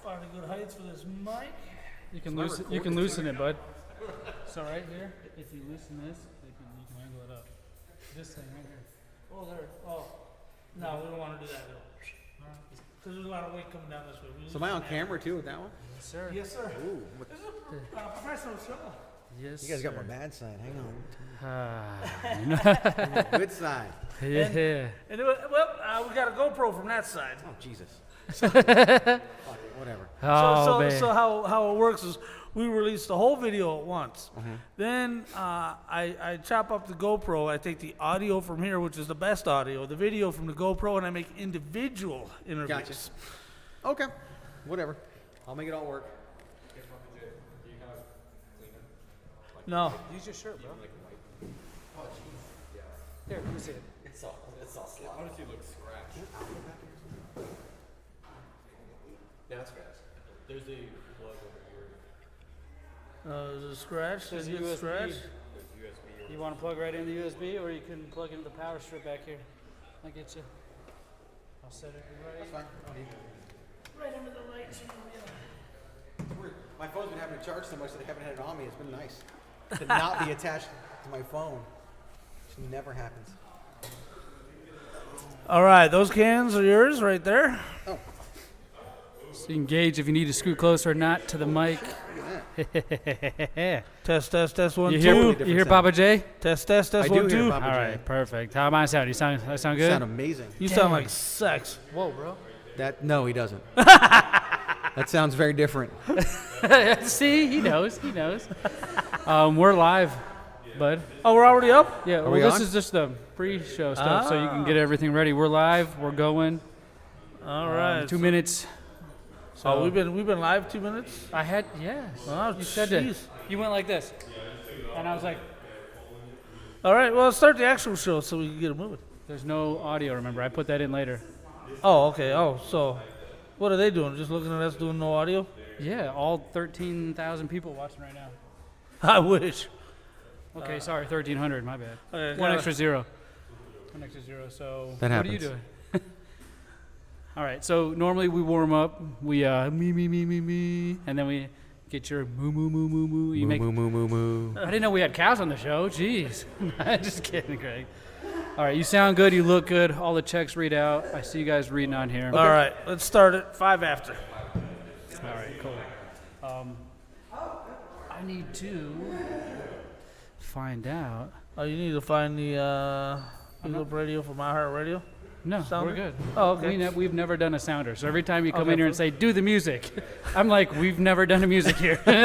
Finding good heights for this mic. You can loosen it, bud. So right here, if you loosen this, you can angle it up. This thing right here. Oh, there. Oh, no, we don't want to do that though. Because there's a lot of weight coming down this way. So am I on camera too with that one? Yes, sir. Yes, sir. Ooh, This is a professional show. Yes, you guys got my sir. bad side. Hang Ah. on. Good side. Yeah. And we got a GoPro from that side. Oh, Jesus. Fuck it, whatever. Oh, man. So how it works is we release the whole video at once. Then I chop up the GoPro. I take the audio from here, which is the best audio, the video from the GoPro, and I make individual interviews. Gotcha. Okay. Whatever. I'll make it all work. No. Use your shirt, bro. Oh, jeez. Here, let me see it. It's all sloppy. Honestly, looks scratched. Now it's scratched. There's a plug over here. Is it scratched? There's Is it USB. scratched? There's USB. You want to plug right in the USB, or you can plug into the power strip back here. I'll get you. I'll set it right. That's fine. I don't need it. Right under the lights. It's weird. My phone's been having to charge so much that I haven't had it on me. It's been nice to not be attached to my phone. Which never happens. All right, those cans are yours right there. Oh. So you can gauge if you need to scoot closer or not to the mic. Test, 1, You 2. hear Papa J? Test, I 1, do 2. hear All Papa J. right, perfect. How am I sound? I sound good? Sound amazing. You sound like sex. Whoa, bro. No, he doesn't. That sounds very different. See, he knows. We're live, bud. Oh, we're already up? Yeah, we this on? is just the pre-show stuff, so you can get everything ready. We're live. We're going. All right. 2 minutes. So Oh, we've been live 2 minutes? I had, yes. Oh, You said that. jeez. You went like this. And I was like, All right, well, let's start the actual show so we can get it moving. there's no audio, remember. I put that in later. Oh, okay. Oh, so what are they doing? Just looking at us doing no audio? Yeah, all 13,000 people watching right now. I wish. Okay, sorry, 1,300, my bad. Okay, One gotta- extra zero. So That what are happens. you doing? All right, so normally we warm up. We me, and then we get your moo. You make. moo. I didn't know we had cows on the show. Jeez, just kidding, Greg. All right, you sound good. You look good. All the checks read out. I see you guys reading on here. All right, let's start at 5 after. All right, cool. I need to find out. Oh, you need to find the BigLipRadio from iHeartRadio? No, Sounder? we're good. Oh, okay. We've never done a sounder. So every time you come Okay, in here and say, do the music, I'm like, we've never done a music here. We've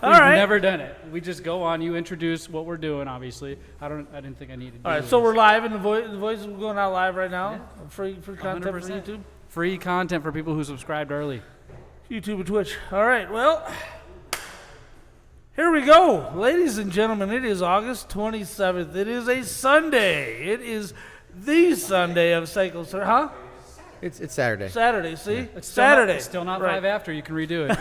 right. never done it. We just go on. You introduce what we're doing, obviously. I didn't think I needed to All do right, so this. we're live, and the voice is going out live right now. Yeah. Free content for 100%. YouTube. Free content for people who subscribed early. YouTube and Twitch. All right, well, here we go. Ladies and gentlemen, it is August 27th. It is a Sunday. It is the Sunday of Cycle, sir. Huh? It's Saturday. Saturday, see? It's Saturday. Still not Right. 5 after. You can redo it. You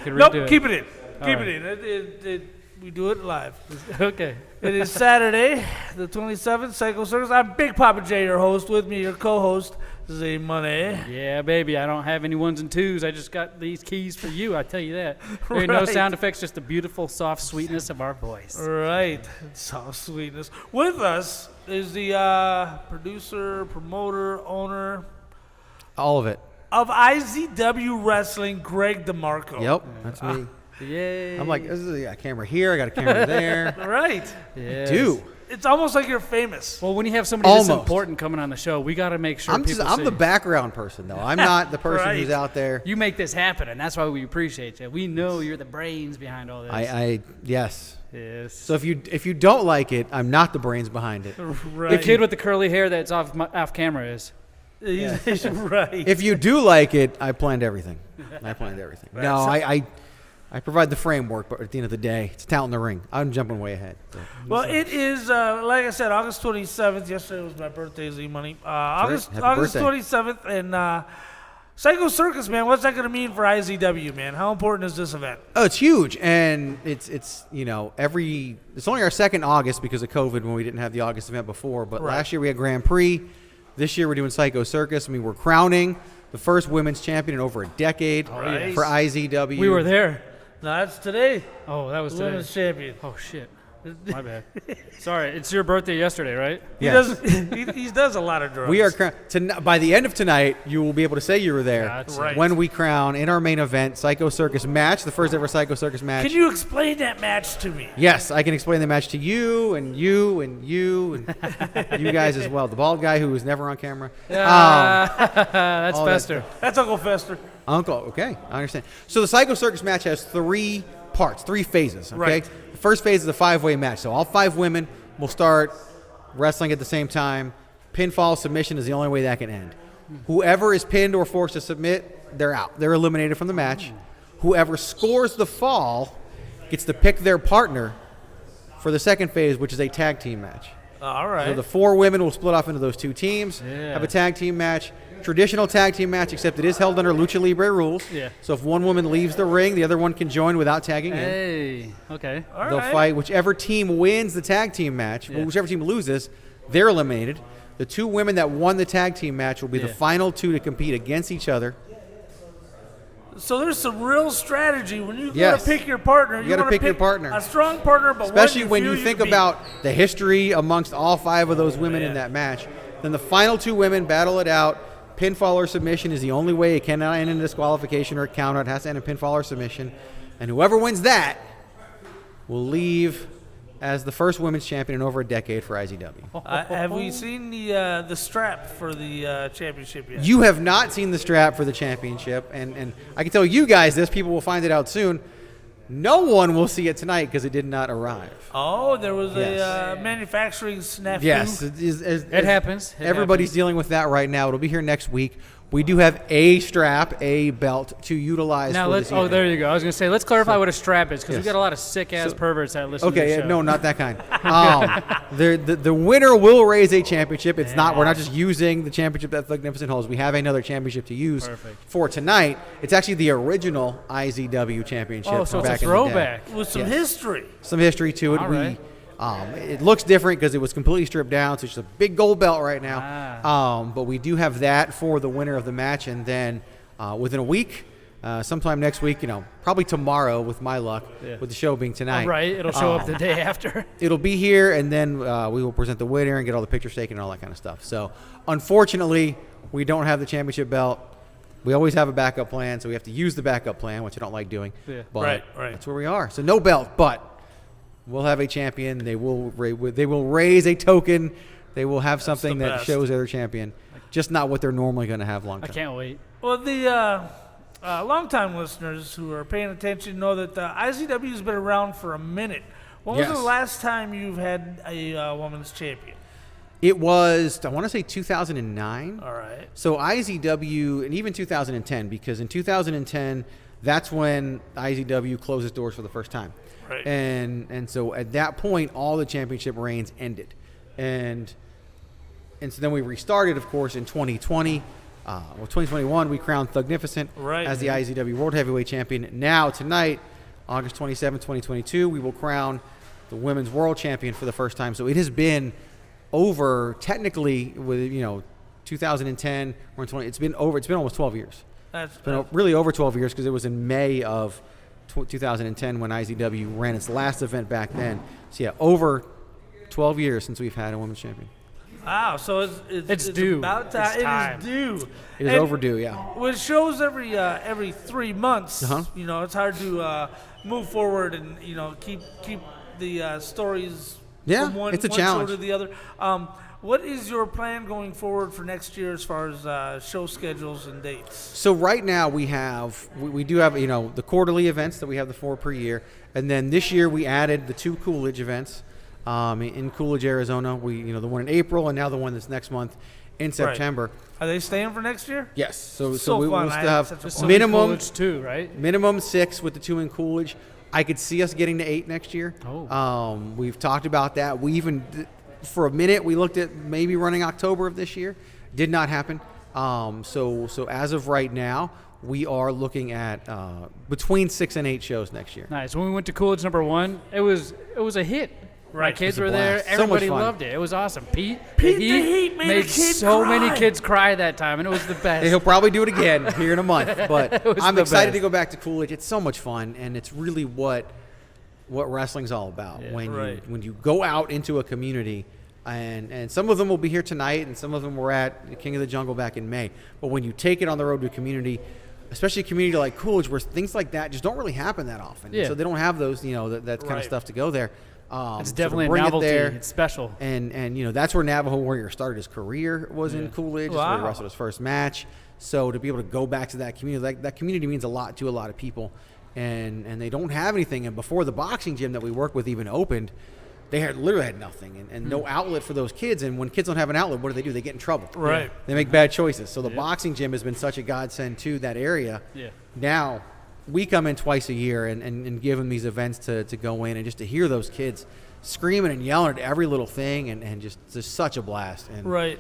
can redo Nope, it. keep it in. All Keep right. it in. We do it live. Okay. It is Saturday, the 27th, Cycle Circus. I'm Big Papa J, your host. With me, your co-host, Zmunny. Yeah, baby. I don't have any ones and twos. I just got these keys for you. I tell you that. There are no Right. sound effects, just the beautiful, soft sweetness of our voice. Right. Soft sweetness. With us is the producer, promoter, owner All of it. of IZW Wrestling, Greg DeMarco. Yep, that's me. Yay. I'm like, this is a camera here. I got a camera there. Right. Yes. Dude, It's almost like you're famous. Well, when you have somebody this Almost. important coming on the show, we got to make sure I'm people see. the background person though. I'm not the person who's Right. out there. You make this happen, and that's why we appreciate you. We know you're the brains behind all this. Yes. Yes. So if you don't like it, I'm not the brains behind it. Right. The kid with the curly hair that's off camera is. He's right. If you do like it, I planned everything. No, I provide the framework, but at the end of the day, it's talent in the ring. I'm jumping way ahead. So. Well, it is, like I said, August 27th. Yesterday was my birthday, Z-Money. August Happy birthday. 27th, and Psycho Circus, man, what's that going to mean for IZW, man? How important is this event? Oh, it's huge, and it's you know it's only our second August because of COVID when we didn't have the August event before. But last year we had Grand Prix. This year we're doing Psycho Circus. I mean, we're crowning the first women's champion in over a decade for IZW. We were there. No, that's today. Oh, that was today. Women's champion. Oh, shit. My bad. Sorry, it's your birthday yesterday, right? Yes. He does a lot of drugs. We are by the end of tonight, you will be able to say you were there Gotcha. when we crown in our main event Psycho Circus match, the first ever Psycho Circus match. Can you explain that match to me? Yes, I can explain the match to you and you and you and you guys as well. The bald guy who was never on camera. That's Fester. That's Uncle Fester. Uncle, okay, I understand. So the Psycho Circus match has 3 parts, 3 phases, okay? Right. The first phase is a 5-way match. So all 5 women will start wrestling at the same time. Pinfall submission is the only way that can end. Whoever is pinned or forced to submit, they're out. They're eliminated from the match. Whoever scores the fall gets to pick their partner for the second phase, which is a tag team match. All right. So the 4 women will split off into those 2 teams, Yeah. have a tag team match. Traditional tag team match, except it is held under Lucha Libre rules. Yeah. So if one woman leaves the ring, the other one can join without tagging in. Hey, okay. All They'll right. fight whichever team wins the tag team match. Yeah. Whichever team loses, they're eliminated. The 2 women that won the tag team match will be the Yeah. final 2 to compete against each other. So there's some real strategy when you Yes. gotta pick your partner. You gotta wanna pick your partner. A strong partner, but Especially one when feel you think can beat. about the history amongst all 5 of those women in that match. Then the final 2 women battle it out. Pinfall or submission is the only way. It cannot end in a disqualification or a count out. It has to end in pinfall or submission. And whoever wins that will leave as the first women's champion in over a decade for IZW. Have we seen the strap for the championship yet? You have not seen the strap for the championship, and I can tell you guys this. People will find it out soon. No one will see it tonight because it did not arrive. Oh, there was Yes. a manufacturing snafu. Yes, It happens. It Everybody's happens. dealing with that right now. It'll be here next week. We do have a strap, a belt to utilize Now for let's. this Oh, evening. there you go. I was gonna say let's clarify what a strap is because Yes. we got a lot of sick ass So- perverts that listen to the Okay, show. no, not that kind. The winner will raise a championship. It's not. We're not just using the championship that Nificent holds. We have another championship to use Perfect. for tonight. It's actually the original IZW championship Oh, from so it's a back in the day. throwback. With some Yes. history. Some history to it. All right. It looks different because it was completely stripped down, so it's just a big gold belt right now. But we do have that for the winner of the match, and then within a week, sometime next week, probably tomorrow with my luck, Yeah. with the show being tonight. Right. It'll show up the day after. It'll be here, and then we will present the winner and get all the pictures taken and all that kind of stuff. So, unfortunately, we don't have the championship belt. We always have a backup plan, so we have to use the backup plan, which I don't like doing. Yeah. But Right. that's where we are. So no belt, but we'll have a champion. They will raise a token. They will have something the that best. shows they're champion. Just not what they're normally going to have long I term. can't wait. Well, the longtime listeners who are paying attention know that the IZW has been around for a minute. When was Yes. the last time you've had a women's champion? It was, I want to say 2009. All right. So IZW, and even 2010, because in 2010, that's when IZW closed its doors for the first time. Right. And so at that point, all the championship reigns ended. And so then we restarted, of course, in 2020. 2021, we crowned Thugnificent Right. as the IZW World Heavyweight Champion. Now, tonight, August 27, 2022, we will crown the Women's World Champion for the first time. So it has been over, technically, with 2010, we're in 20. It's been almost 12 years. That's It's been really over 12 years because it was in May of 2010 when IZW ran its last event back then. So yeah, over 12 years since we've had a women's champion. wow. So it's due. about time. It's time. It is due. It is And overdue, yeah. with shows every 3 months, Uh-huh. it's hard to move forward and keep the stories. Yeah, from one it's a show challenge. to the other. What is your plan going forward for next year as far as show schedules and dates? So right now we do have the quarterly events that we have the 4 per year, and then this year we added the 2 Coolidge events in Coolidge, Arizona. We the one in April and now the one that's next month in September. Are they staying for next year? Yes. So So we fun. will I still had such a have fun- minimum Coolidge too, right? minimum 6 with the 2 in Coolidge. I could see us getting to 8 next year. Oh. We've talked about that. We even for a minute we looked at maybe running October of this year. Did not happen. So as of right now, we are looking at between 6 and 8 shows next year. Nice. When we went to Coolidge #1, it was a hit. My Right. kids It was were a there. blast. So much Everybody fun. loved it. It was awesome. Pete the Heat made a kid so cry. many kids cry that time, and it was the best. He'll probably do it again here in a month. But was I'm the excited best. to go back to Coolidge. It's so much fun, and it's really what wrestling's all about. Yeah. Right. When you go out into a community, and some of them will be here tonight, and some of them were at King of the Jungle back in May. But when you take it on the road to a community, especially a community like Coolidge, where things like that just don't really happen that often. Yeah. So they don't have those, that kind of Right. stuff to go there. It's so to definitely a bring it novelty. there, It's special. and that's where Navajo Warrior started his career, was in Coolidge. That's where he Wow. wrestled his first match. So to be able to go back to that community, that community means a lot to a lot of people, and they don't have anything. And before the boxing gym that we work with even opened, they literally had nothing and no outlet for those kids. And when kids don't have an outlet, what do? They get in trouble. Right. They make bad choices. So the boxing gym has been such a godsend to that area. Yeah. Now we come in twice a year and give them these events to go in, and just to hear those kids screaming and yelling at every little thing, and just such a blast. And Right.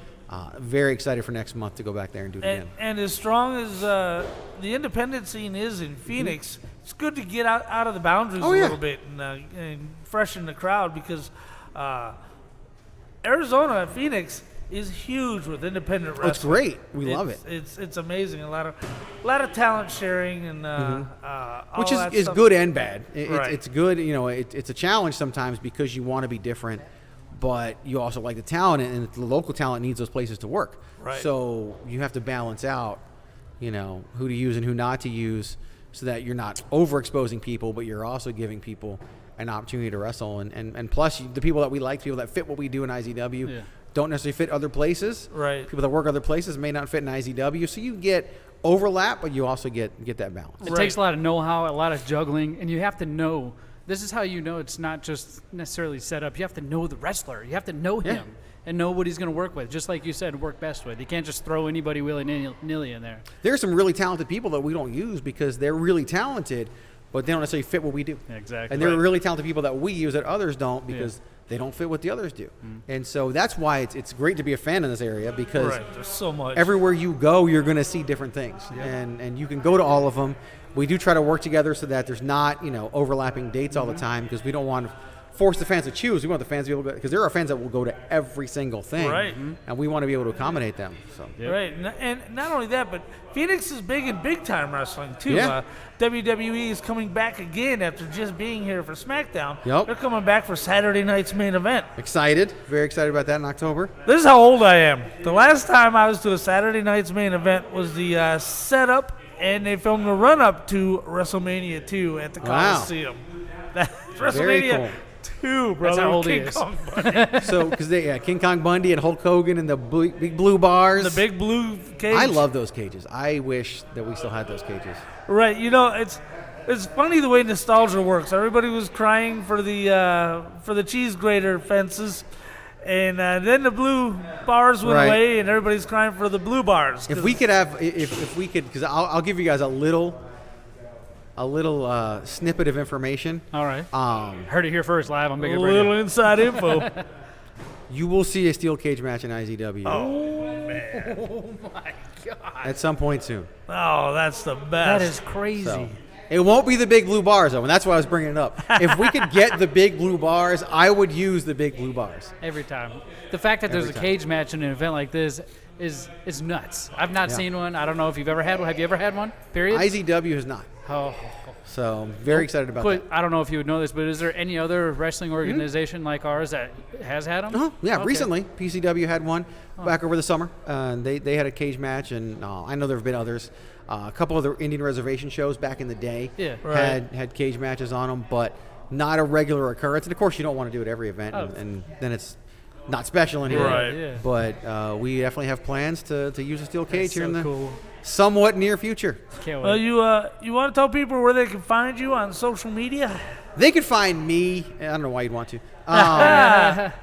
very excited for next month to go back there and do it again. And as strong as the independent scene is in Phoenix, it's good to get out of the boundaries a little bit and freshen the crowd, because Arizona, Phoenix is huge with independent wrestling. It's great. We love it. It's amazing. A lot of talent sharing and Which all that is stuff. good and bad. Right. It's good. It's a challenge sometimes because you want to be different, but you also like the talent, and the local talent needs those places to work. Right. So you have to balance out, who to use and who not to use, so that you're not overexposing people, but you're also giving people an opportunity to wrestle. And plus, the people that we like, people that fit what we do in IZW, don't necessarily fit other places. Right. People that work other places may not fit in IZW, so you get overlap, but you also get that balance. It takes a lot of know-how, a lot of juggling, and you have to know. This is how you know it's not just necessarily set up. You have to know the wrestler. You have to know him and know what he's going to work with. Just like you said, work best with. You can't just throw anybody willy-nilly in there. There's some really talented people that we don't use because they're really talented, but they don't necessarily fit what we do. Exactly. And there are really talented people that we use that others don't because they don't fit what the others do. And so that's why it's great to be a fan in this area, because Right. There's so much. everywhere you go, you're going to see different things. And you can go to all of them. We do try to work together so that there's not, overlapping dates all the time, because we don't want to force the fans to choose. We want the fans to be able to, because there are fans that will go to every single thing. Right. And we want to be able to accommodate them. So. Right, and not only that, but Phoenix is big in big-time wrestling, too. Yeah. WWE is coming back again after just being here for SmackDown. Yep. They're coming back for Saturday night's main event. Excited. Very excited about that in October. This is how old I am. The last time I was to a Saturday night's main event was the setup, and they filmed the run-up to WrestleMania 2 at the Wow. Coliseum. That's Very WrestleMania cool. 2, brother. how old he King is. Kong Bundy. So, because King Kong Bundy and Hulk Hogan and the big blue bars. The big blue cage. I love those cages. I wish that we still had those cages. Right, it's funny the way nostalgia works. Everybody was crying for the cheese grater fences, and then the blue bars went Right. away, and everybody's crying for the blue bars. If we could have, if we could, because I'll give you guys a little snippet of information. All right. Um, Heard it here first, live on a BigLipRadio. little inside info. you will see a steel cage match in IZW at some point soon. Oh, that's the best. That is crazy. So, it won't be the big blue bars, though, and that's why I was bringing it up. If we could get the big blue bars, I would use the big blue bars. Every time. The fact that there's Every a time. cage match in an event like this is nuts. I've not seen one. I don't know if you've ever had one. Have you ever had one? Period? IZW has not. Oh. So I'm very excited about that. I don't know if you would know this, but is there any other wrestling organization like ours that has had them? Oh, yeah, Okay. recently PCW had one back over the summer. They had a cage match, and I know there have been others. A couple of the Indian reservation shows back in the day Yeah. had cage matches on them, but not a regular occurrence. And of course, you don't want to do it every event, Oh. and then it's not special anymore. Right. Yeah. But we definitely have plans to use a steel cage That's here in so the cool. somewhat near future. Can't Well, wait. you want to tell people where they can find you on social media? They can find me. I don't know why you'd want to.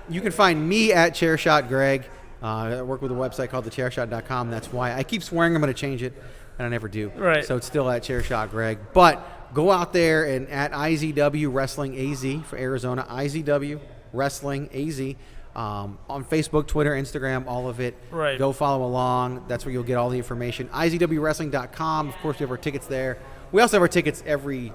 You can find me at Chairshot Greg. I work with a website called thechairshot.com. That's why I keep swearing I'm going to change it, and I never do. Right. So it's still at Chairshot Greg. But go out there and at IZW Wrestling AZ for Arizona, IZW Wrestling AZ. on Facebook, Twitter, Instagram, all of it. Right. Go follow along. That's where you'll get all the information. IZWWrestling.com. Of course, we have our tickets there. We also have our tickets every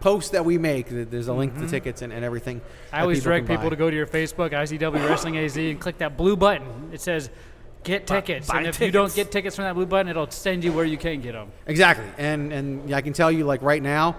post that we make. There's a link to tickets and everything. I always direct people to go to your Facebook, IZW Wrestling AZ, and click that blue button. It says get tickets. Buy and if tickets. you don't get tickets from that blue button, it'll send you where you can get them. Exactly. And I can tell you, like right now,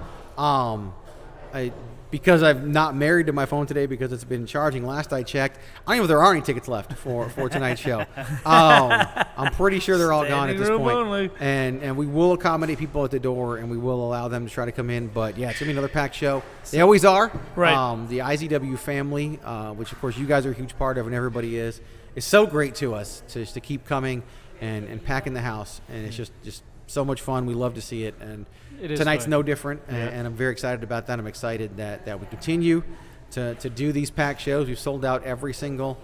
because I'm not married to my phone today because it's been charging. Last I checked, I don't know if there are any tickets left for tonight's show. I'm pretty sure they're all gone at this Standing room point. only. And we will accommodate people at the door, and we will allow them to try to come in. But yeah, it's gonna be another packed show. They always are. Right. The IZW family, which of course you guys are a huge part of, and everybody is so great to us to keep coming and packing the house. And it's just so much fun. We love to see it. And It is tonight's fun. no different, and I'm very excited about that. I'm excited that we continue to do these packed shows. We've sold out every single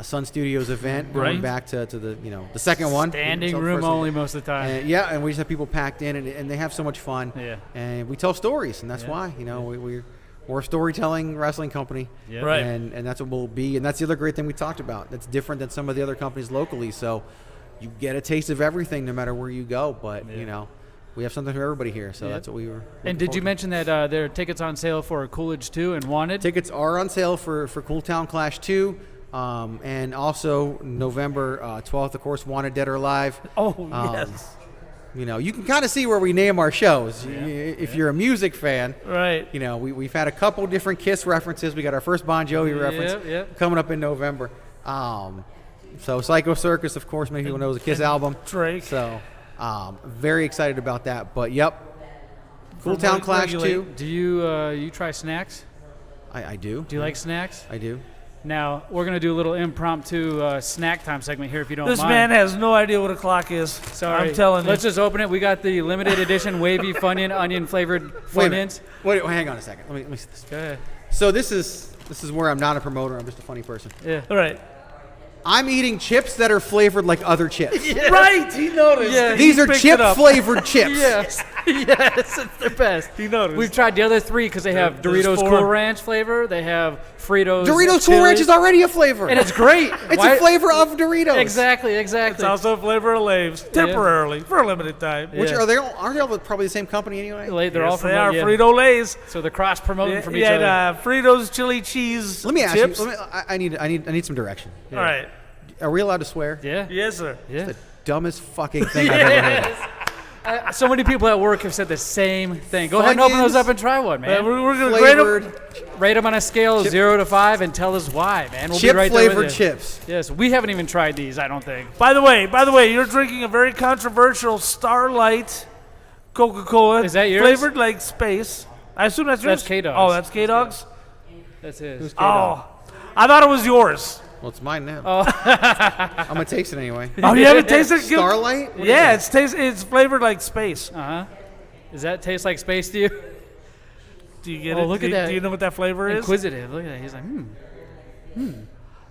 Sun Studios event, going Right. back to the the second one. Standing So the room first one. only most of the time. And, yeah, and we just have people packed in, and they have so much fun. Yeah. And we tell stories, and that's Yeah. why we're a storytelling wrestling company. Yeah. Right. And that's what we'll be. And that's the other great thing we talked about. That's different than some of the other companies locally. So you get a taste of everything no matter where you go. But we have something for everybody here, so Yeah. that's what we were. And did you mention that there are tickets on sale for Coolidge 2 and Wanted? Tickets are on sale for Cool Town Clash 2, and also November 12th, of course, Wanted Dead or Alive. Oh, yes. You can kind of see where we name our shows. If you're a music fan, Right. we've had a couple different Kiss references. We got our first Bon Jovi reference coming up in November. So Psycho Circus, of course, many people know is a Kiss album. Drake. So very excited about that. But yep, Cool Town Clash 2. Do you try snacks? I do. Do you like snacks? I do. Now, we're going to do a little impromptu snack time segment here if you don't This mind. man has no idea what a clock is. Sorry. I'm telling you. Let's just open it. We got the limited edition wavy Funyun onion flavored Wait a Funyuns. minute. Wait, hang on a second. Let me see this. Go ahead. So this is where I'm not a promoter. I'm just a funny person. Yeah. All right. I'm eating chips that are flavored like other chips. Right. He noticed. Yeah. These are picked it up. chip-flavored chips. Yes. Yes, it's the best. He noticed. We've tried the other three because they have There's Doritos four. Cool Ranch flavor. They have Fritos. Doritos chili, Cool Ranch is already a flavor. and it's great. It's a flavor of Doritos. Exactly. It's Exactly. also a flavor of Lay's, temporarily, for a limited time. Which Yeah. aren't they all probably the same company anyway? They're all Yes, from they are yeah. Frito-Lay's. So they're cross promoting from each Yeah, other. Fritos chili cheese Let me ask chips. you. I need some direction. All right. Are we allowed to swear? Yeah. Yes, sir. Yeah. The dumbest fucking thing I've ever heard. So many people at work have said the same thing. Go ahead and open Funyuns, those up and try one, man. We're going to grade them. Flavored Rate them on a scale of 0 to 5 and tell us why, man. We'll be right there chip-flavored with you. chips. Yes, we haven't even tried these, I don't think. By the way, you're drinking a very controversial Starlight Coca-Cola. Is that yours? Flavored like space. I assume that's yours? That's K-Dog's. Oh, that's K-Dog's? That's his. Oh, I thought it was yours. Well, it's mine now. I'm gonna taste it anyway. Oh, you haven't tasted it? Starlight? What Yeah, is it's flavored like space. Uh-huh. Does that taste like space to you? Do you get Oh, it? look do, at that. do you know what that flavor is? Inquisitive. Look at that. He's like,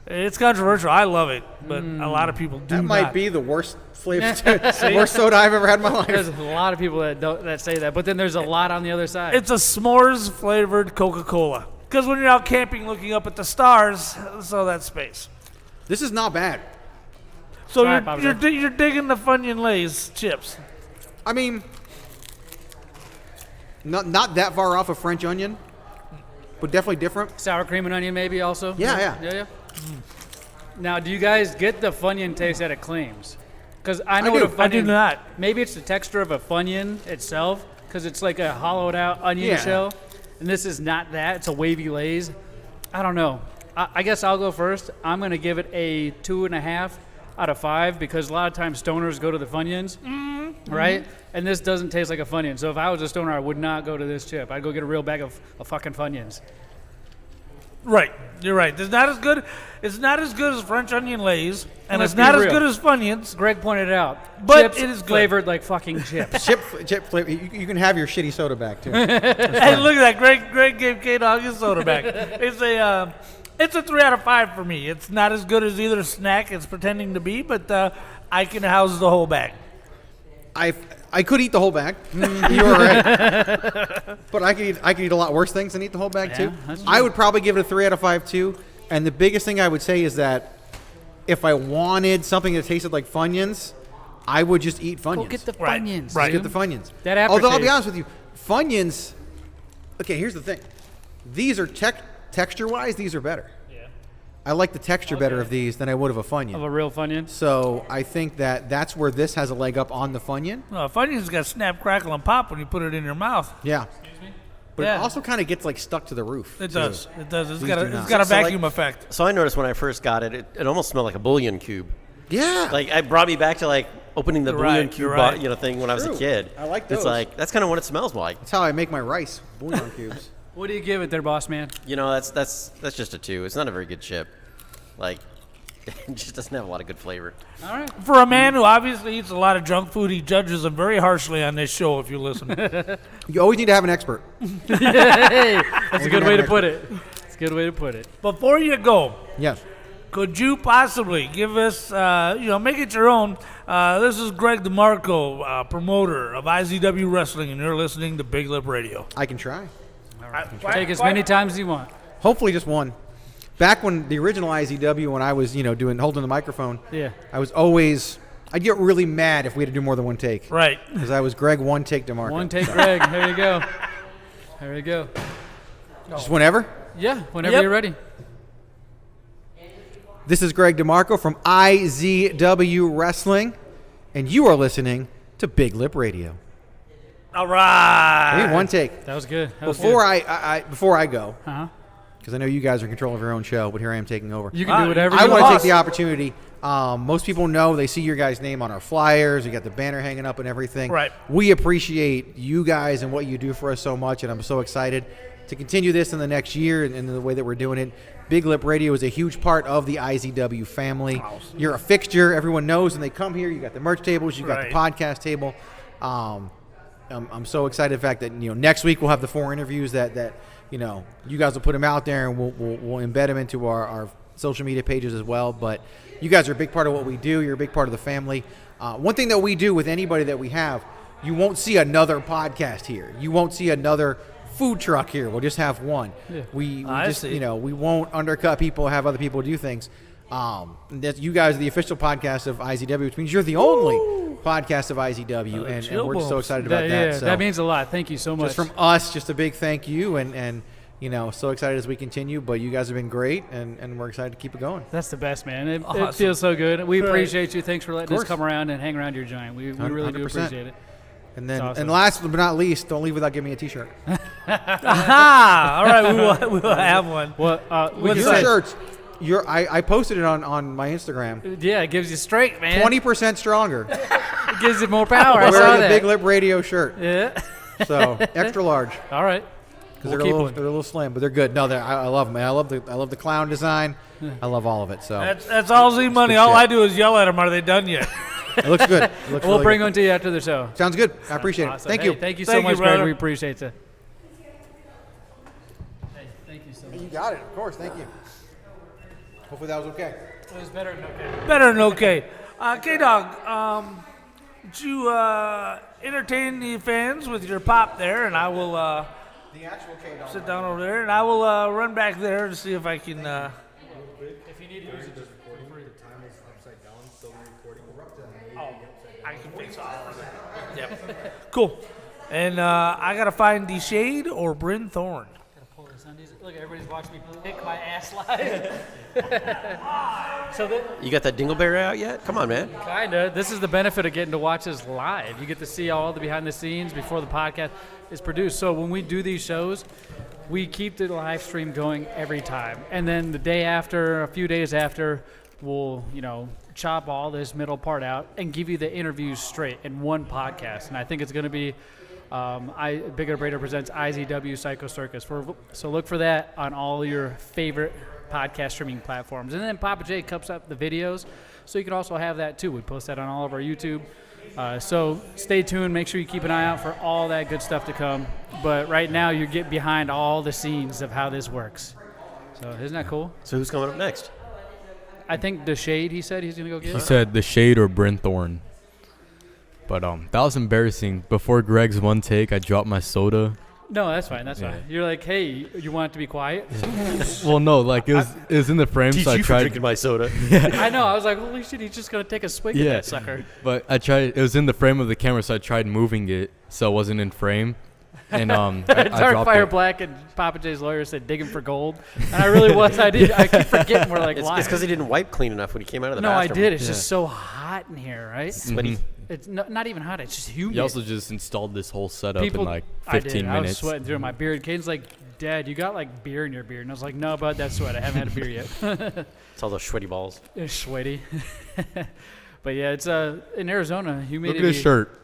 It's controversial. I love it, but a lot of people do That not. might be the worst flavor, worst soda I've ever had in my There's life. a lot of people that say that, but then there's a lot on the other side. It's a s'mores flavored Coca-Cola. Because when you're out camping looking up at the stars, so that's space. This is not bad. So Try it, Bobby. you're digging the Funyun Lay's chips. I mean, not that far off of French onion, but definitely different. Sour cream and onion maybe also? Yeah. Yeah. Now, do you guys get the Funyun taste that it claims? Because I know I do. what a Funyun... I do not. Maybe it's the texture of a Funyun itself, because it's like a hollowed out onion Yeah. shell. And this is not that. It's a wavy Lay's. I don't know. I guess I'll go first. I'm going to give it a 2.5 out of 5 because a lot of times stoners go to the Funyuns, right? And this doesn't taste like a Funyun. So if I was a stoner, I would not go to this chip. I'd go get a real bag of fucking Funyuns. Right. You're right. It's not as good. It's not as good as French onion Lay's, and Let's it's not be as real. good as Funyuns. Greg pointed out, But chips it is good. flavored like fucking chips. Chip flavor. You can have your shitty soda back too. Hey, look at that! Greg gave K-Dog his soda back. It's a 3 out of 5 for me. It's not as good as either snack it's pretending to be, but I can house the whole bag. I could eat the whole bag. You're right. But I could eat a lot worse things than eat the whole bag Yeah, too. that's I would probably give it a 3 out of 5 too, And the biggest thing I would say is that if I wanted something that tasted like Funyuns, I would just eat Funyuns. Go get the Right, Funyuns. right. Get the Funyuns. That Although I'll be aftertaste. honest with you, Funyuns. Okay, here's the thing. These are texture-wise, these are better. Yeah. I like the texture better of these than I would of a Funyun. Of a real Funyun. So I think that's where this has a leg up on the Funyun. Funyuns got snap, crackle, and pop when you put it in your mouth. Yeah. But Yeah. it also kind of gets like stuck to the roof. It too. does. It does. It's Please got do a not. vacuum effect. So I noticed when I first got it, it almost smelled like a bouillon cube. Yeah. Like it brought me back to like opening the You're bouillon right, cube, you're right. thing when I was a True. kid. I like It's those. like that's kind of what it smells like. That's how I make my rice. Bouillon cubes. What do you give it there, boss man? That's just a 2. It's not a very good chip. Like it just doesn't have a lot of good flavor. All right. For a man who obviously eats a lot of junk food, he judges them very harshly on this show. If you listen, You always need to have an expert. Hey, that's a good way to put it. It's a good way to put it. before you go, Yes. could you possibly give us, make it your own? This is Greg DeMarco, promoter of IZW Wrestling, and you're listening to Big Lip Radio. I can try. Take as many times as you want. Hopefully just one. Back when the original IZW, when I was, holding the microphone, Yeah. I'd get really mad if we had to do more than one take. Right. Because I was Greg one take DeMarco. One take, Greg. There you go. There you go. Just whenever. Yeah, whenever Yep. you're ready. This is Greg DeMarco from IZW Wrestling, and you are listening to Big Lip Radio. All right. Hey, one take. That was good. That was Before good. before I go, Uh-huh. because I know you guys are in control of your own show, but here I am taking over. You can do whatever I you want to want. take the opportunity. Most people know, they see your guys' name on our flyers. You got the banner hanging up and everything. Right. We appreciate you guys and what you do for us so much, and I'm so excited to continue this in the next year and the way that we're doing it. Big Lip Radio is a huge part of the IZW family. You're a fixture. Everyone knows when they come here. You got the merch tables. You got the podcast table. I'm so excited the fact that next week we'll have the 4 interviews that you guys will put them out there, and we'll embed them into our social media pages as well. But you guys are a big part of what we do. You're a big part of the family. One thing that we do with anybody that we have, you won't see another podcast here. You won't see another food truck here. We'll just have one. Yeah. We I just see. we won't undercut people, have other people do things. That you guys are the official podcast of IZW, which means you're the only podcast of IZW, and we're just so excited about that. Yeah, So that means a lot. Thank you so much. just from us, just a big thank you, and so excited as we continue. But you guys have been great, and we're excited to keep it going. That's the best, man. It Awesome. feels so good. We Right. appreciate you. Thanks for letting us course. come around and hang around your giant. We really do 100%. appreciate it. And then, That's awesome. and last but not least, don't leave without giving me a T-shirt. Aha! All right, we will have one. Well, we What's can Your that? say- shirts. I posted it on my Instagram. Yeah, it gives you strength, man. 20% stronger. It gives you more power. I saw Wearing the that. Big Lip Radio shirt. Yeah. So extra large. All right. Because We'll they're, keep a little, 'em. they're a little slim, but they're good. No, I love them, man. I love the clown design. I love all of it. So That's all Z Money. good All shit. I do is yell at them. Are they done yet? it looks good. It looks We'll really bring good. one to you after the show. Sounds good. I appreciate it. Awesome. Thank Hey, you. Thank you so Thank you, much, Greg. brother. We appreciate it. Thank you so much. You got it. Of course. Thank you. Hopefully that was okay. It was better than okay. Better than okay. K-Dog, would you entertain the fans with your pop there, and I will The actual K-Dog. sit down over there, and I will run back there to see if I can. If you need to use it, just I can fix all of it. Yep. Cool. And I gotta find the Shade or Bryn Thorne. gotta pull this on. Look, everybody's watching me pick my ass live. So You got that dingleberry out yet? Come on, man. kinda. This is the benefit of getting to watch this live. You get to see all the behind the scenes before the podcast is produced. So when we do these shows, we keep the live stream going every time. And then the day after, a few days after, we'll, chop all this middle part out and give you the interviews straight in one podcast. And I think it's going to be BigLipRadio presents IZW Psycho Circus. So look for that on all your favorite podcast streaming platforms. And then Papa J cups up the videos, so you can also have that too. We post that on all of our YouTube. So stay tuned. Make sure you keep an eye out for all that good stuff to come. But right now, you get behind all the scenes of how this works. So isn't that cool? So who's coming up next? I think the Shade, he said he's going to go get. He said the Shade or Bryn Thorne. But that was embarrassing. Before Greg's one take, I dropped my soda No, that's fine. That's fine. You're like, hey, you want it to be quiet? Well, no, like it was in the frame, Teach so I you for tried. drinking my soda. I know. I was like, holy shit, he's just gonna take a swig of that sucker. But I tried. It was in the frame of the camera, so I tried moving it so it wasn't in frame. And I dropped Darkfire it. Black and Papa J's lawyer said digging for gold, and I really was. I keep forgetting we're like It's live. because he didn't wipe clean enough when he came out of the No, I bathroom. did. It's just so hot in here, right? Sweaty. It's not even hot. It's just humid. You also just installed this whole setup People, in like I 15 did. I was minutes. sweating through my beard. Kane's like, Dad, you got like beer in your beard. And I was like, no, bud, that's sweat. I haven't had a beer yet. It's all those sweaty balls. It's sweaty. But yeah, it's in Arizona. Look Humidity. at his shirt.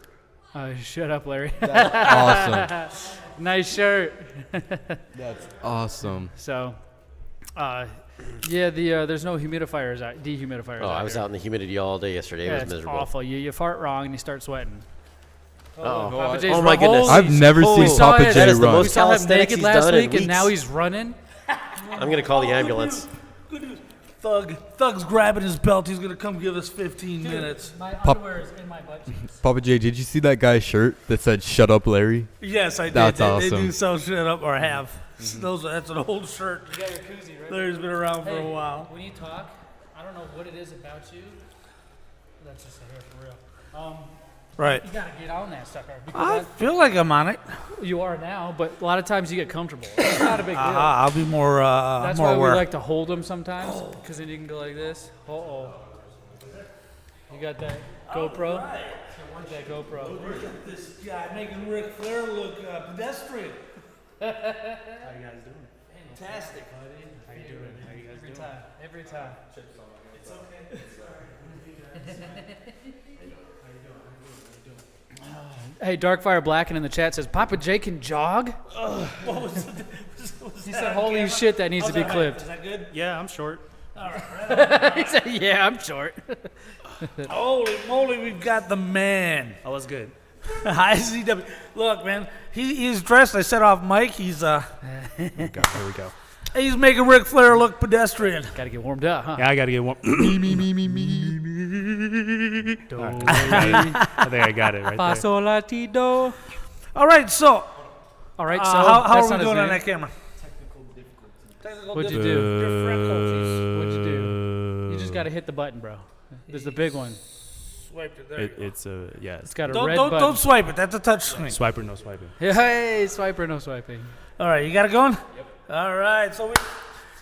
Shut up, Larry. Awesome. Nice shirt. That's awesome. So, there's no humidifiers, dehumidifiers. Oh, I was out in the humidity all day yesterday. Yeah, It was it's miserable. awful. You fart wrong and you start sweating. Oh, Jay's oh my goodness. I've never Holy seen saw Papa it. J That is the run. We most saw him calisthenics naked he's last done in week, and now weeks. he's running. I'm going to call the ambulance. Thug's grabbing his belt. He's gonna come give us 15 minutes. My Pop- underwear is in my butt cheeks. Papa J, did you see that guy's shirt that said "Shut up, Larry"? Yes, I did. That's They awesome. do sell shit up or have. That's an old shirt. You got your koozie, right? Larry's been around for a while. When you talk, I don't know what it is about you. That's just here for real. Right. You gotta get on that sucker. I Because feel like I'm on it. you are now, but a lot of times you get comfortable. It's not a big deal. I'll be more That's more why we aware. like to hold them sometimes, because then you can go like this. Uh-oh. You got that GoPro? Get that GoPro. Look at this guy making Ric Flair look pedestrian. How you guys doing? Fantastic. How you doing? How you guys doing? Every time. It's okay. Hey, Darkfire Blacken in the chat says, Papa J can jog? What was it? He said, holy shit, that needs to be clipped. Is that good? Yeah, I'm short. He said, yeah, I'm short. Holy moly, we've got the man. Oh, that's good. IZW. Look, man, he's dressed. I set off Mike. He's Here we go. he's making Ric Flair look pedestrian. Gotta get warmed up, huh? Yeah, I gotta get one. I think I got it right there. Fasolatido. All right, so All right, so how that's are not we his doing on name. that camera? What'd you do? Difficulties. What'd you do? You just gotta hit the button, bro. There's the big one. Swiped it. There you go. It's a yeah. It's got a Don't red don't button. don't swipe it. That's a touch screen. Swiper, no swiping. Hey, swiper, no swiping. All right, you got it going. Yep. All right, so we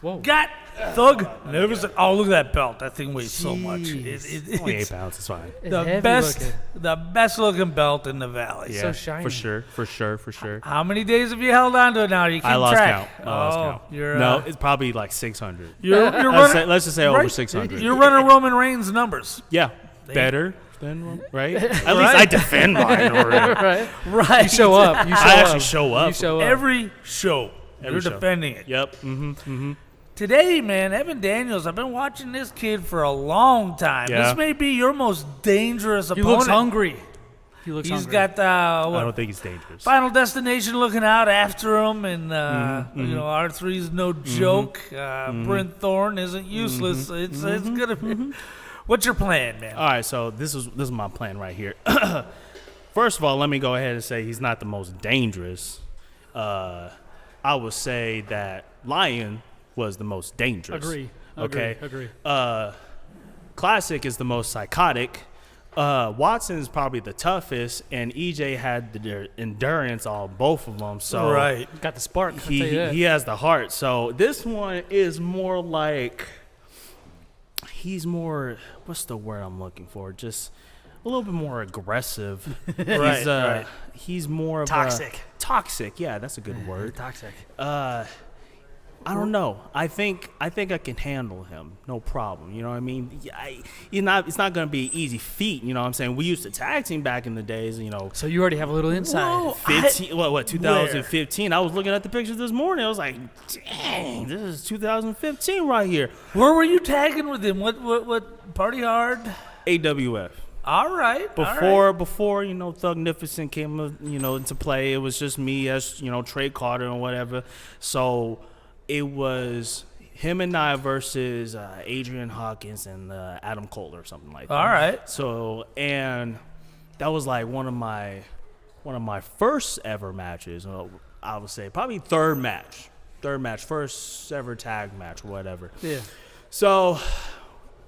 Whoa. got Thug. Never. Oh, look at that belt. That thing weighs so much. Only 8 It's pounds. It's fine. It's the heavy best, looking. the best looking belt in the valley. Yeah, so shiny. for sure. How many days have you held on to it now? You keep I lost track. count. I lost count. You're No, it's probably like 600. you're Let's just say over right. 600. You're running Roman Reigns numbers. Yeah, better than right. At least I defend mine already. Right? Right. You show up. You show I up. actually show up. You show up. Every show. You're show. defending it. Yep. Mm-hmm. Today, man, Evan Daniels, I've been watching this kid for a long time. Yeah. This may be your most dangerous He opponent. looks hungry. He looks He's hungry. got I what, don't think he's dangerous. Final Destination looking out after him, and you know R3's no joke. Brent Thorne isn't useless. It's gonna be. What's your plan, man? All right, so this is my plan right here. First of all, let me go ahead and say he's not the most dangerous. I would say that Lion was the most dangerous. Agree. Classic is the most psychotic. Watson is probably the toughest, and EJ had the endurance on both of them. So Right. Got the spark. I'll tell you that. he has the heart. So this one is more like he's more. What's the word I'm looking for? Just a little bit more aggressive. Right. He's more of Toxic. Toxic. Yeah, that's a good word. Toxic. I don't know. I think I can handle him, no problem. You know what I mean? It's not going to be an easy feat. You know what I'm saying? We used to tag team back in the days. You know, So you already have a little insight. Whoa. 2015. I was looking at the pictures this morning. I was like, dang, this is 2015 right here. Where were you tagging with him? What Party Hard? AWF. All right. Before you know Thug Nificent came into play, it was just me as Trey Carter and whatever. So it was him and I versus Adrian Hawkins and Adam Cole or something like that. All right. So and that was like one of my first ever matches. I would say probably third match, first ever tag match, or whatever. Yeah. So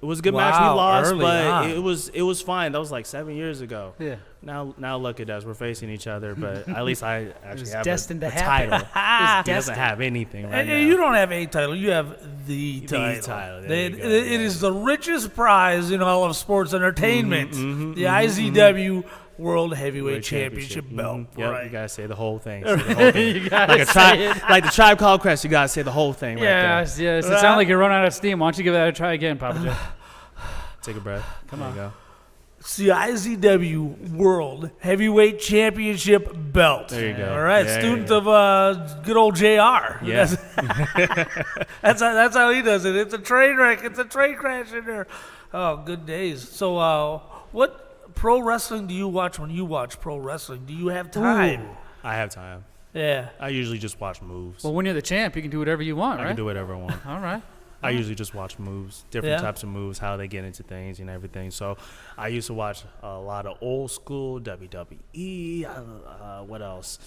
it was a good match. We lost, early but on. it was fine. That was like 7 years ago. Yeah. Now look at us. We're facing each other, but at least I actually have destined a to happen. title. He doesn't have anything right And now. you don't have a title. You have the title. title. There you go, It is the richest prize in all of sports entertainment. Mm-hmm, The IZW World Heavyweight Championship belt. Yep, Right. you gotta say the whole thing. Say the whole thing. You gotta like a say it. like the Tribe Called Quest, you gotta say the whole thing. Yes, yes. It sounds like you're running out of steam. Why don't you give that a try again, Papa Joe? Right there. Take a breath. Come on. Go. It's the IZW World Heavyweight Championship belt. There you go. All right, Yeah, student yeah. of good old JR. Yeah. That's how he does it. It's a train wreck. It's a train crash in there. Oh, good days. So, what pro wrestling do you watch when you watch pro wrestling? Do you have time? I have time. Yeah. I usually just watch moves. Well, when you're the champ, you can do whatever you want, I right? can do whatever I want. All right. I usually just watch moves, different Yeah. types of moves, how they get into things and everything. So I used to watch a lot of old school WWE. What else?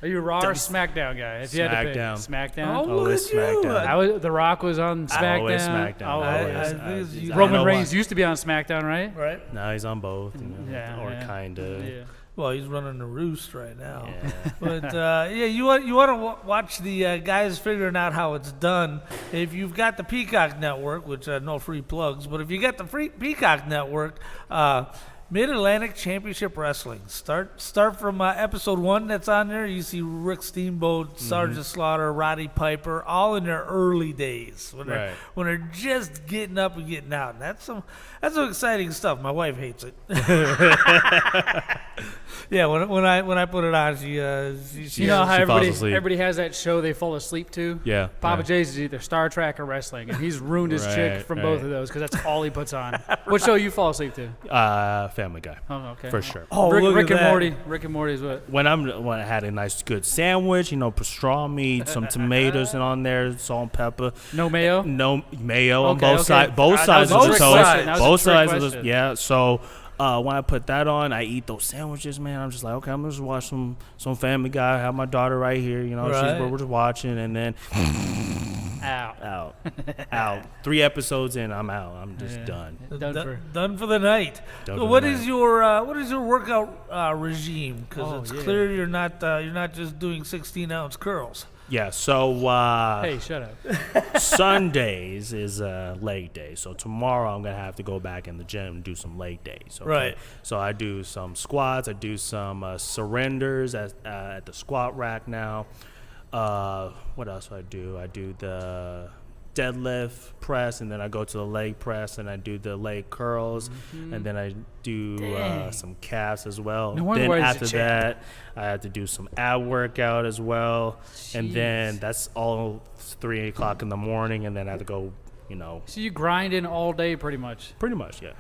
Are you a Raw or SmackDown guy? If you had to pick. SmackDown. Oh, look Always at you. SmackDown. The Rock was on SmackDown. Always SmackDown. Oh, Always. I think it's- I Roman know Reigns why. used to be on SmackDown, right? Right. Now he's on both, Yeah, or yeah. kind of. Yeah. Well, he's running the roost right now. Yeah. But yeah, you want to watch the guys figuring out how it's done. If you've got the Peacock Network, which no free plugs, but if you got the free Peacock Network, Mid-Atlantic Championship Wrestling. Start from episode 1 that's on there. You see Rick Steamboat, Sergeant Slaughter, Roddy Piper, all in their early days when they're just getting up and getting out. And that's some exciting stuff. My wife hates it. Yeah, when I put it on, she You know how She falls asleep. everybody has that show they fall asleep to? Yeah. Papa yeah. J's is either Star Trek or wrestling, and he's ruined his chick Right, from right. both of those because that's all he puts on. What show you fall asleep to? Family Guy. Oh, okay. For sure. Oh, Rick, look Rick at and that. Morty. Rick and Morty is what? When I had a nice good sandwich, pastrami, some tomatoes and on there, salt and pepper. No mayo? No mayo on Okay, both okay. sides. Both That sides was of a the trick toast. question. That was a Both trick sides of the question. yeah. So when I put that on, I eat those sandwiches, man. I'm just like, okay, I'm gonna just watch some Family Guy. I have my daughter right here, Right. we're just watching, and then out. 3 episodes in, I'm out. I'm just done. Done for the night. Done So for what the is night. your workout regime? Because Oh, it's yeah. clear you're not just doing 16-ounce curls. Yeah. So Hey, shut up. Sundays is leg day. So tomorrow I'm gonna have to go back in the gym and do some leg days. Okay? Right. So I do some squats. I do some surrenders at the squat rack now. What else do I do? I do the deadlift press, and then I go to the leg press, and I do the leg curls, and then I do some calves as well. No wonder Then why he's a after champ. that, I have to do some ab workout as well, and then that's all 3 o'clock in the morning, and then I have to go, So you grind in all day pretty much. pretty much, yeah.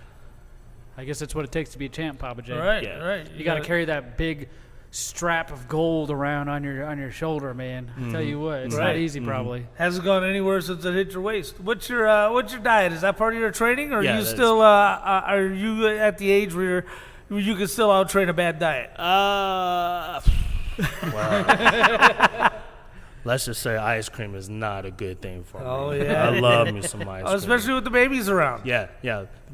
I guess that's what it takes to be a champ, Papa J. Right. Yeah. Right. You got to carry that big strap of gold around on your shoulder, man. I tell you what, it's not Right. easy probably. Hasn't gone anywhere since it hit your waist. What's your diet? Is that part of your training, or Yeah, are you that still are you at the age where you can still out train a bad diet? Well, let's just say ice cream is not a good thing for me. Oh, yeah. I love me some ice cream. Especially with the babies around. Yeah.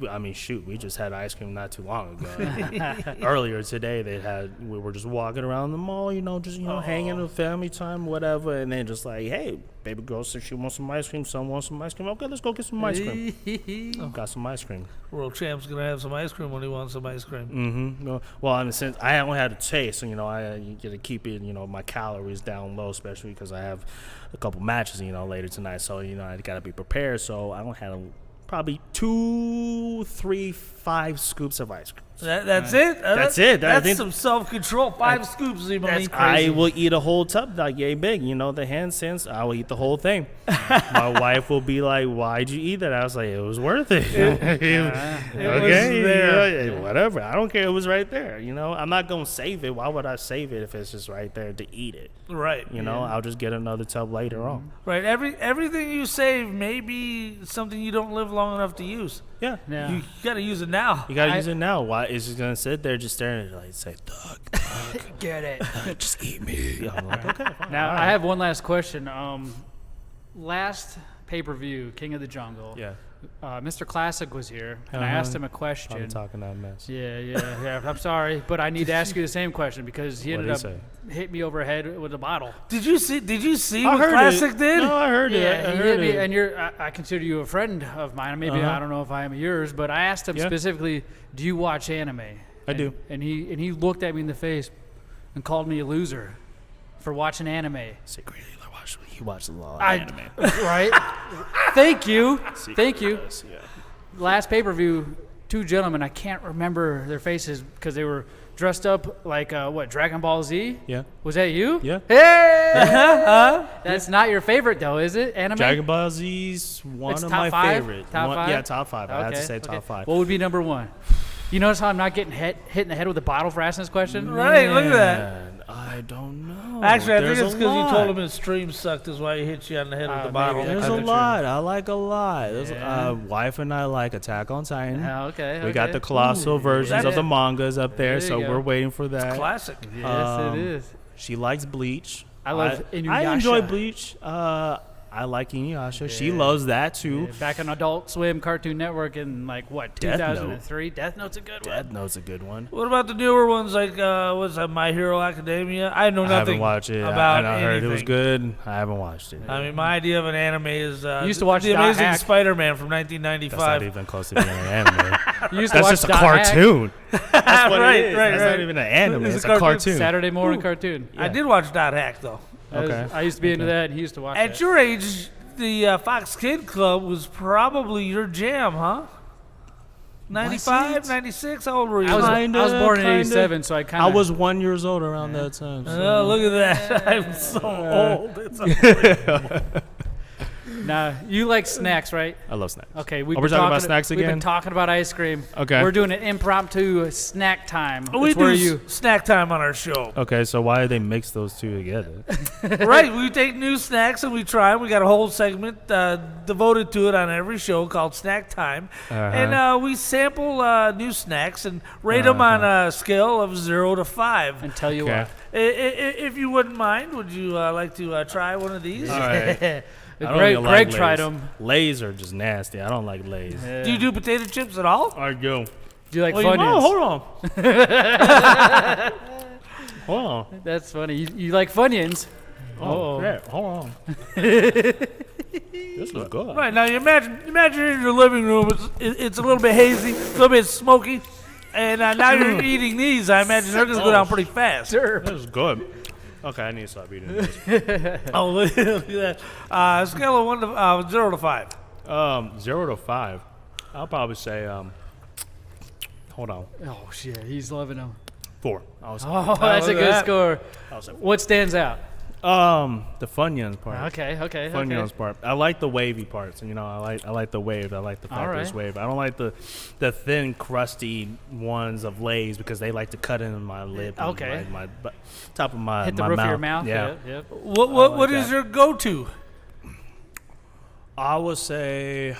I mean, shoot, we just had ice cream not too long ago. Earlier today, we were just walking around the mall, hanging with family time, whatever, and then just like, hey, baby girl said she wants some ice cream, son wants some ice cream. Okay, let's go get some ice cream. Got some ice cream. World Champ's gonna have some ice cream when he wants some ice cream. Mm-hmm. Well, in a sense, I only had a taste, so I got to keep it, my calories down low, especially because I have a couple matches, later tonight. So I got to be prepared. So I only had probably 2, 3, 5 scoops of ice cream. That's it. That's it. I That's think- some self-control. 5 scoops, Zmunny. I will eat a whole tub, like yay big. The hand sense. I will eat the whole thing. My wife will be like, "Why'd you eat that?" I was like, "It was worth it." was there. Yeah, whatever. I don't care. It was right there. I'm not gonna save it. Why would I save it if it's just right there to eat it? Right. I'll just get another tub later on. Right. Everything you save may be something you don't live long enough to use. Yeah. Yeah. You got to use it now. You gotta use it now. Why is just gonna sit there, just staring at it, like say, "Thug, Get it. just eat me." Yeah, I'm like, okay, fine. Now, I have one last question. Last pay-per-view, King of the Jungle. Yeah. Mr. Classic was here, and I asked him a question. I'm talking that mess. Yeah. I'm sorry, but I need to ask you the same question because he ended up hitting me over the head with a bottle. Did you see what Classic did? No, I heard it. Yeah, I he heard hit me, it. and I consider you a friend of mine. Maybe I don't know if I am yours, but I asked him specifically, "Do you watch anime?" I do. And he looked at me in the face and called me a loser for watching anime. Secretly, he watched a lot of anime. Right? Thank you. Thank you. Yeah. Last pay-per-view, two gentlemen, I can't remember their faces because they were dressed up like, Dragon Ball Z? Yeah. Was that you? Yeah. Hey! That's not your favorite, though, is it? Anime? Dragon Ball Z's one It's of top my five? favorite. Top five? Yeah, top five. I have to Okay, say okay. top five. What would be number one? You notice how I'm not getting hit in the head with a bottle for asking this question? Right, look at that. Man, I don't know. Actually, I think There's it's a because you lot. told him his stream sucked is why he hit you on the head with the bottle. maybe There's That's a true. lot. I like a lot. There's, Yeah. wife and I like Attack on Titan. Okay. We got okay. the colossal versions Yeah. of the mangas up there, There so you go. we're waiting for that. Classic. Yes, it is. She likes Bleach. I love I Inuyasha. enjoy Bleach. I like Inuyasha. She loves that too. Yeah, back on Adult Swim Cartoon Network in, Death 2003. Death Note's a good one. Death Note's a good one. What about the newer ones like what's that, My Hero Academia? I know I nothing haven't watched it. about I heard it was anything. good. I haven't watched it. I mean, my idea of an anime is You used to watch The Dot Amazing Hack. Spider-Man from That's not 1995. even close to being an anime. You used to That's watch just a Dot Hack, cartoon. That's what Right, it is. right, That's right. not even an anime. It's It's a a cartoon. cartoon. Saturday morning cartoon. I did watch Dot Hack though. Okay. I used to be into that, and he used to watch At that. your age, the Fox Kid Club was probably your jam, huh? 95, 96? How old were you? I was born in Kinda. '87, so I kind I of. was 1 year old around that time. So. Oh, look at that. I'm so old. It's unbelievable. Nah, you like snacks, right? I love snacks. Okay, we're talking about snacks We've been again? talking about ice cream. Okay. We're doing an impromptu snack time. We It's where do you. snack time on our show. Okay, so why did they mix those two together? Right, we take new snacks and we try them. We got a whole segment devoted to it on every show called Snack Time. And we sample new snacks and rate them on a scale of 0 to 5. And tell you Okay. what. If you wouldn't mind, would you like to try one of these? All right. I don't Greg even like Lay's. tried them. Lays are just nasty. I don't like Lays. Do you do potato chips at all? All right, go. Do you like Well, you Funyuns? Hold on. Hold on. That's funny. You like Funyuns? Oh, crap. Hold on. This looks good. Right, now you imagine in your living room, it's a little bit hazy, a little bit smoky, and now you're eating these. I imagine they're going to go down pretty fast. This is good. Okay, I need to stop eating this. Oh, look at that. Scale of 0 to 5. 0 to 5. I'll probably say, hold on, Oh, shit. He's loving them. 4. I was Oh, that's a look at good that. score. I'll say 4. What stands out? The Funyuns part. Okay. Funyuns part. I like the wavy parts. You know, I like the wave. I like the fabulous right. wave. I don't like the thin, crusty ones of Lay's because they like to cut in my lip. and Okay. my top of my Hit the my roof mouth. of your mouth. Yeah. Yep. What is your go-to? I would say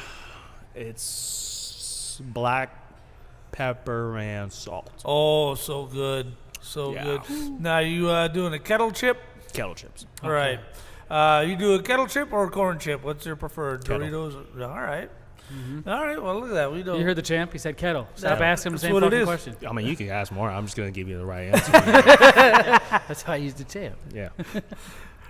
it's black pepper and salt. Oh, so good. So Yeah. good. Now, you doing a kettle chip? Kettle chips. All right. You do a kettle chip or a corn chip? What's your preferred? Kettle. Doritos? All right. All right. Well, look at that. We don't. You heard the champ? He said kettle. Stop Yeah. asking him the That's same what it fucking is. question. I mean, you can ask more. I'm just gonna give you the right answer. That's how I use the champ. Yeah,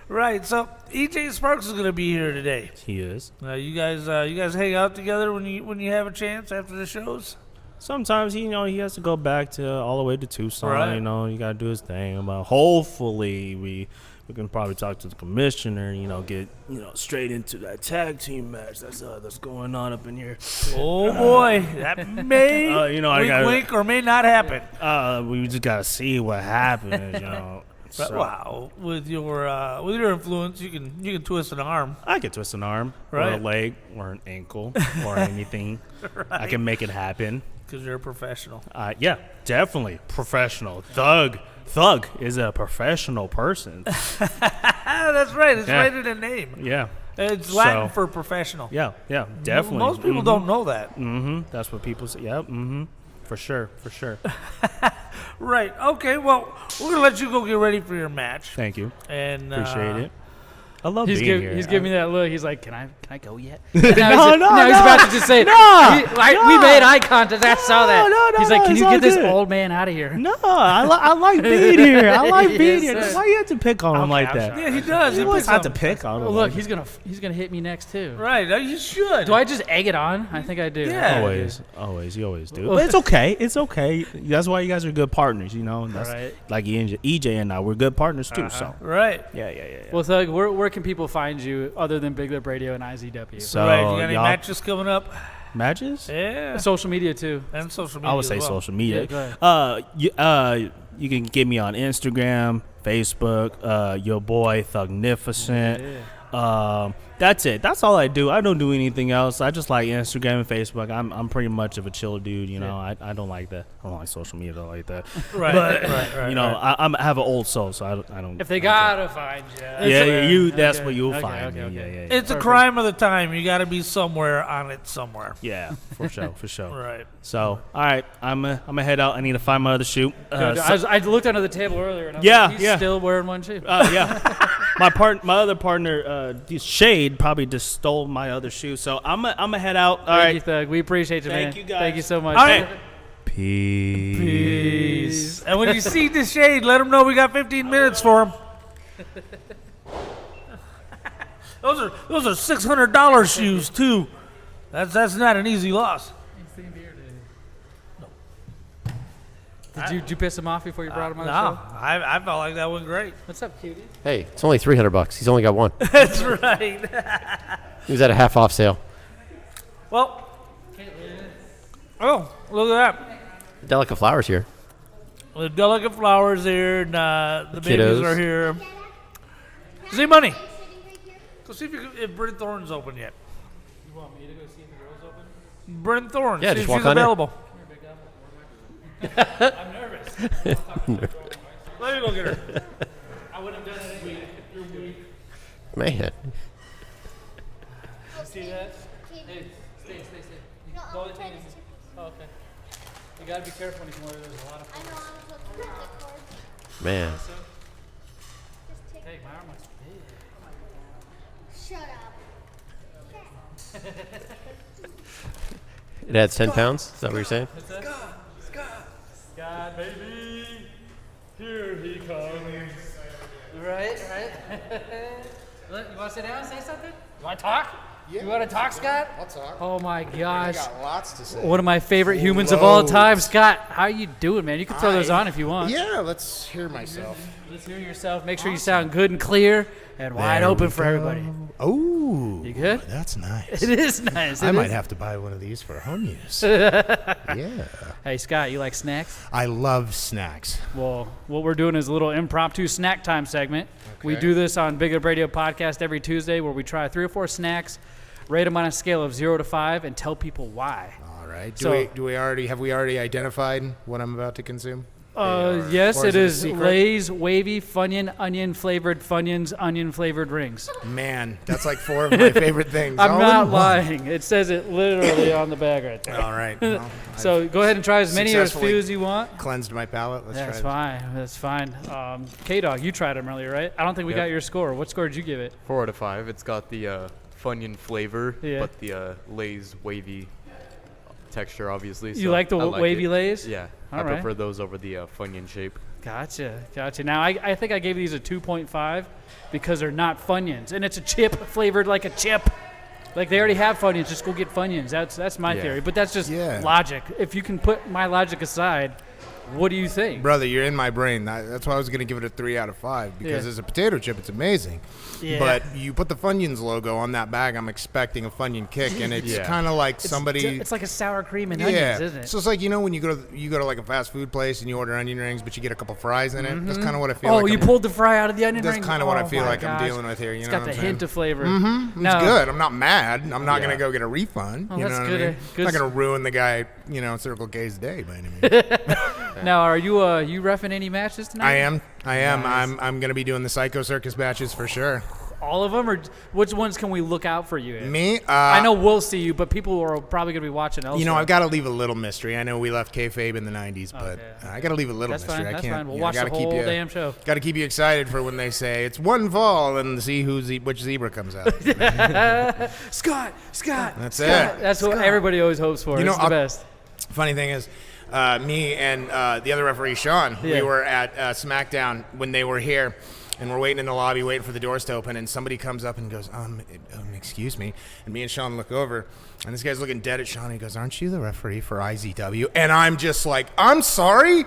Right. So EJ Sparks is going to be here today. he is. You guys hang out together when you have a chance after the shows. Sometimes he has to go back to all the way to Tucson. Right. You know, you gotta do his thing. But hopefully we can probably talk to the commissioner. Get straight into that tag team match that's going on up in here. Oh boy, that may I wink, gotta- wink or may not happen. We just gotta see what happens. But, So, wow, with your influence, you can twist an arm. I could twist an arm, or Right. a leg, or an ankle, or anything. I can make it happen. Because you're a professional. Yeah, definitely professional. Thug is a professional person. That's right. It's Yeah. right in the name. Yeah, It's Latin So- for professional. yeah, definitely. Most people don't know that. That's what people say. Yeah. For sure. Right. Okay. Well, we're gonna let you go get ready for your match. Thank you. And Appreciate it. I love He's being here. He's giving me that look. He's like, "Can I go yet?" No, He's about to just say, we made eye contact. I saw that. He's like, "Can you get this old man out of here?" No, I like being here. I like being Yes, here. sir. Why you have to pick on him like I'm that? sorry. Yeah, he does. You He always picks have to on- pick on him. Oh, look, he's gonna hit me next too. Right. You should. Do I just egg it on? I think I do. Yeah. Always, you always do. But it's okay. It's okay. That's why you guys are good partners, you know. That's Right. like EJ and I, we're good partners too. So Right. yeah. Well, Thug, where can people find you other than BigLipRadio and IZW? So Right. You got any y'all- matches coming up? matches? Yeah. Social media too. And social media. I would as say well. social media. Yeah, go You can get me on Instagram, Facebook. Your boy Thugnificent. That's it. That's all I do. I don't do anything else. I just like Instagram and Facebook. I'm pretty much of a chill dude. You know, I don't like that. I don't like social media like that. Right. But right. you know, I have an old soul, so I don't. If they gotta find you. Yeah, that's Okay, where you'll okay, find okay, me. okay. Yeah. It's a crime of the time. You got to be somewhere on it somewhere. Yeah, for sure. Right. So, all right, I'm gonna head out. I need to find my other shoe. I looked under the table earlier. And I was Yeah, like, he's yeah. still wearing one shoe. Yeah, my other partner, Shade, probably just stole my other shoe. So I'm gonna head out. All Thank you, right, Thug. We appreciate you, man. Thank you, guys. Thank you so much. All right. peace. And when you see the shade, let him know we got 15 minutes for him. Those are $600 shoes too. That's not an easy loss. Did you piss him off before you brought him on the No, show? I felt like that went great. What's up, cutie? Hey, it's only $300. He's only got one. That's right. He was at a half off sale. Well, oh, look at that. Delicate Flowers here. The delicate flowers here, and the babies kiddos. are here. Zmunny, go see if Bryn Thorne's open yet. You want me to go see if the girl's open? Bryn Thorne, Yeah, see just if walk she's on in. available. I'm nervous. Let me go get her. I would have done it anyway. You're weak. Man. See that? Hey, stay. No, I'm trying to Oh, okay. You gotta be careful when you can wear there's a lot of I know I'm supposed to take cord. Man. Just take Hey, my arm looks big. Shut up. It adds 10 pounds? Is that what you're saying? God, baby, here he comes. Right. Look, you want to sit down and say something? You want to talk? Yeah. You want to talk, Scott? I'll talk. Oh my gosh. I got lots to say. One of my favorite humans of all Loads. time, Scott. How you doing, man? You can throw those on if you want. Yeah, let's hear myself. Let's hear yourself. Make sure you sound good and clear and wide open for everybody. Oh, You good? That's nice. It is nice. I It might is. have to buy one of these for home use. Yeah. Hey, Scott, you like snacks? I love snacks. Well, what we're doing is a little impromptu snack time segment. We Okay. do this on BigLipRadio podcast every Tuesday where we try 3 or 4 snacks, rate them on a scale of 0 to 5, and tell people why. All right. So- Have we already identified what I'm about to consume? Yes, Or it is it a is secret? Lay's wavy Funyun onion flavored Funyuns onion flavored rings. Man, that's like 4 of my favorite things. I'm all not in one. lying. It says it literally on the bag right there. All right. Well, So go ahead and try as many or as few successfully as you want. I've cleansed my palate. Let's That's try fine. That's fine. K-Dog, you tried them earlier, right? I don't think we got your score. What score did you give it? 4 out of 5. It's got the Funyun flavor, Yeah. but the Lay's wavy texture, obviously. You so like the I wavy it. Lay's? Yeah. All I right. prefer those over the Funyun shape. Gotcha. Now, I think I gave these a 2.5 because they're not Funyuns. And it's a chip flavored like a chip. Like, they already have Funyuns. Just go get Funyuns. That's my Yeah. theory. But that's just Yeah. logic. If you can put my logic aside, what do you think? Brother, you're in my brain. That's why I was going to give it a 3 out of 5 because Yeah. as a potato chip, it's amazing. Yeah. But you put the Funyuns logo on that bag, I'm expecting a Funyun kick, and it's Yeah. kind of like It's somebody. It's like a sour cream and yeah, onions, isn't it? so it's like when you go to like a fast food place and you order onion rings, but you get a couple fries in it. That's kind of what I feel. Oh, like you I'm- pulled the fry out of the onion That's ring? kind of what I Oh feel my like I'm gosh. dealing with here. You It's know got what the I'm saying? hint of flavor. It's good. I'm not mad. I'm not gonna go get a refund. Oh, you know that's what good, I mean? good I'm not gonna ruin the guy, Circle K's day by any means. Now, are you reffing any matches tonight? I am. Nice. I'm gonna be doing the Psycho Circus batches for sure. all of them, or which ones can we look out for you in? Me? I know we'll see you, but people are probably going to be watching elsewhere. You know, I've got to leave a little mystery. I know we left kayfabe in the 90s, but I got to leave a little That's mystery. fine. I That's can't. fine. We'll you know, watch the whole damn show. Got to keep you excited for when they say it's one fall and see which zebra comes out. Scott. That's Scott. it. That's what everybody always hopes for. You know, It's the best. Funny thing is, me and the other referee, Sean, we were at SmackDown when they were here, and we're waiting in the lobby, waiting for the doors to open, and somebody comes up and goes, excuse me. And me and Sean look over, and this guy's looking dead at Sean, and he goes, aren't you the referee for IZW? And I'm just like, I'm sorry?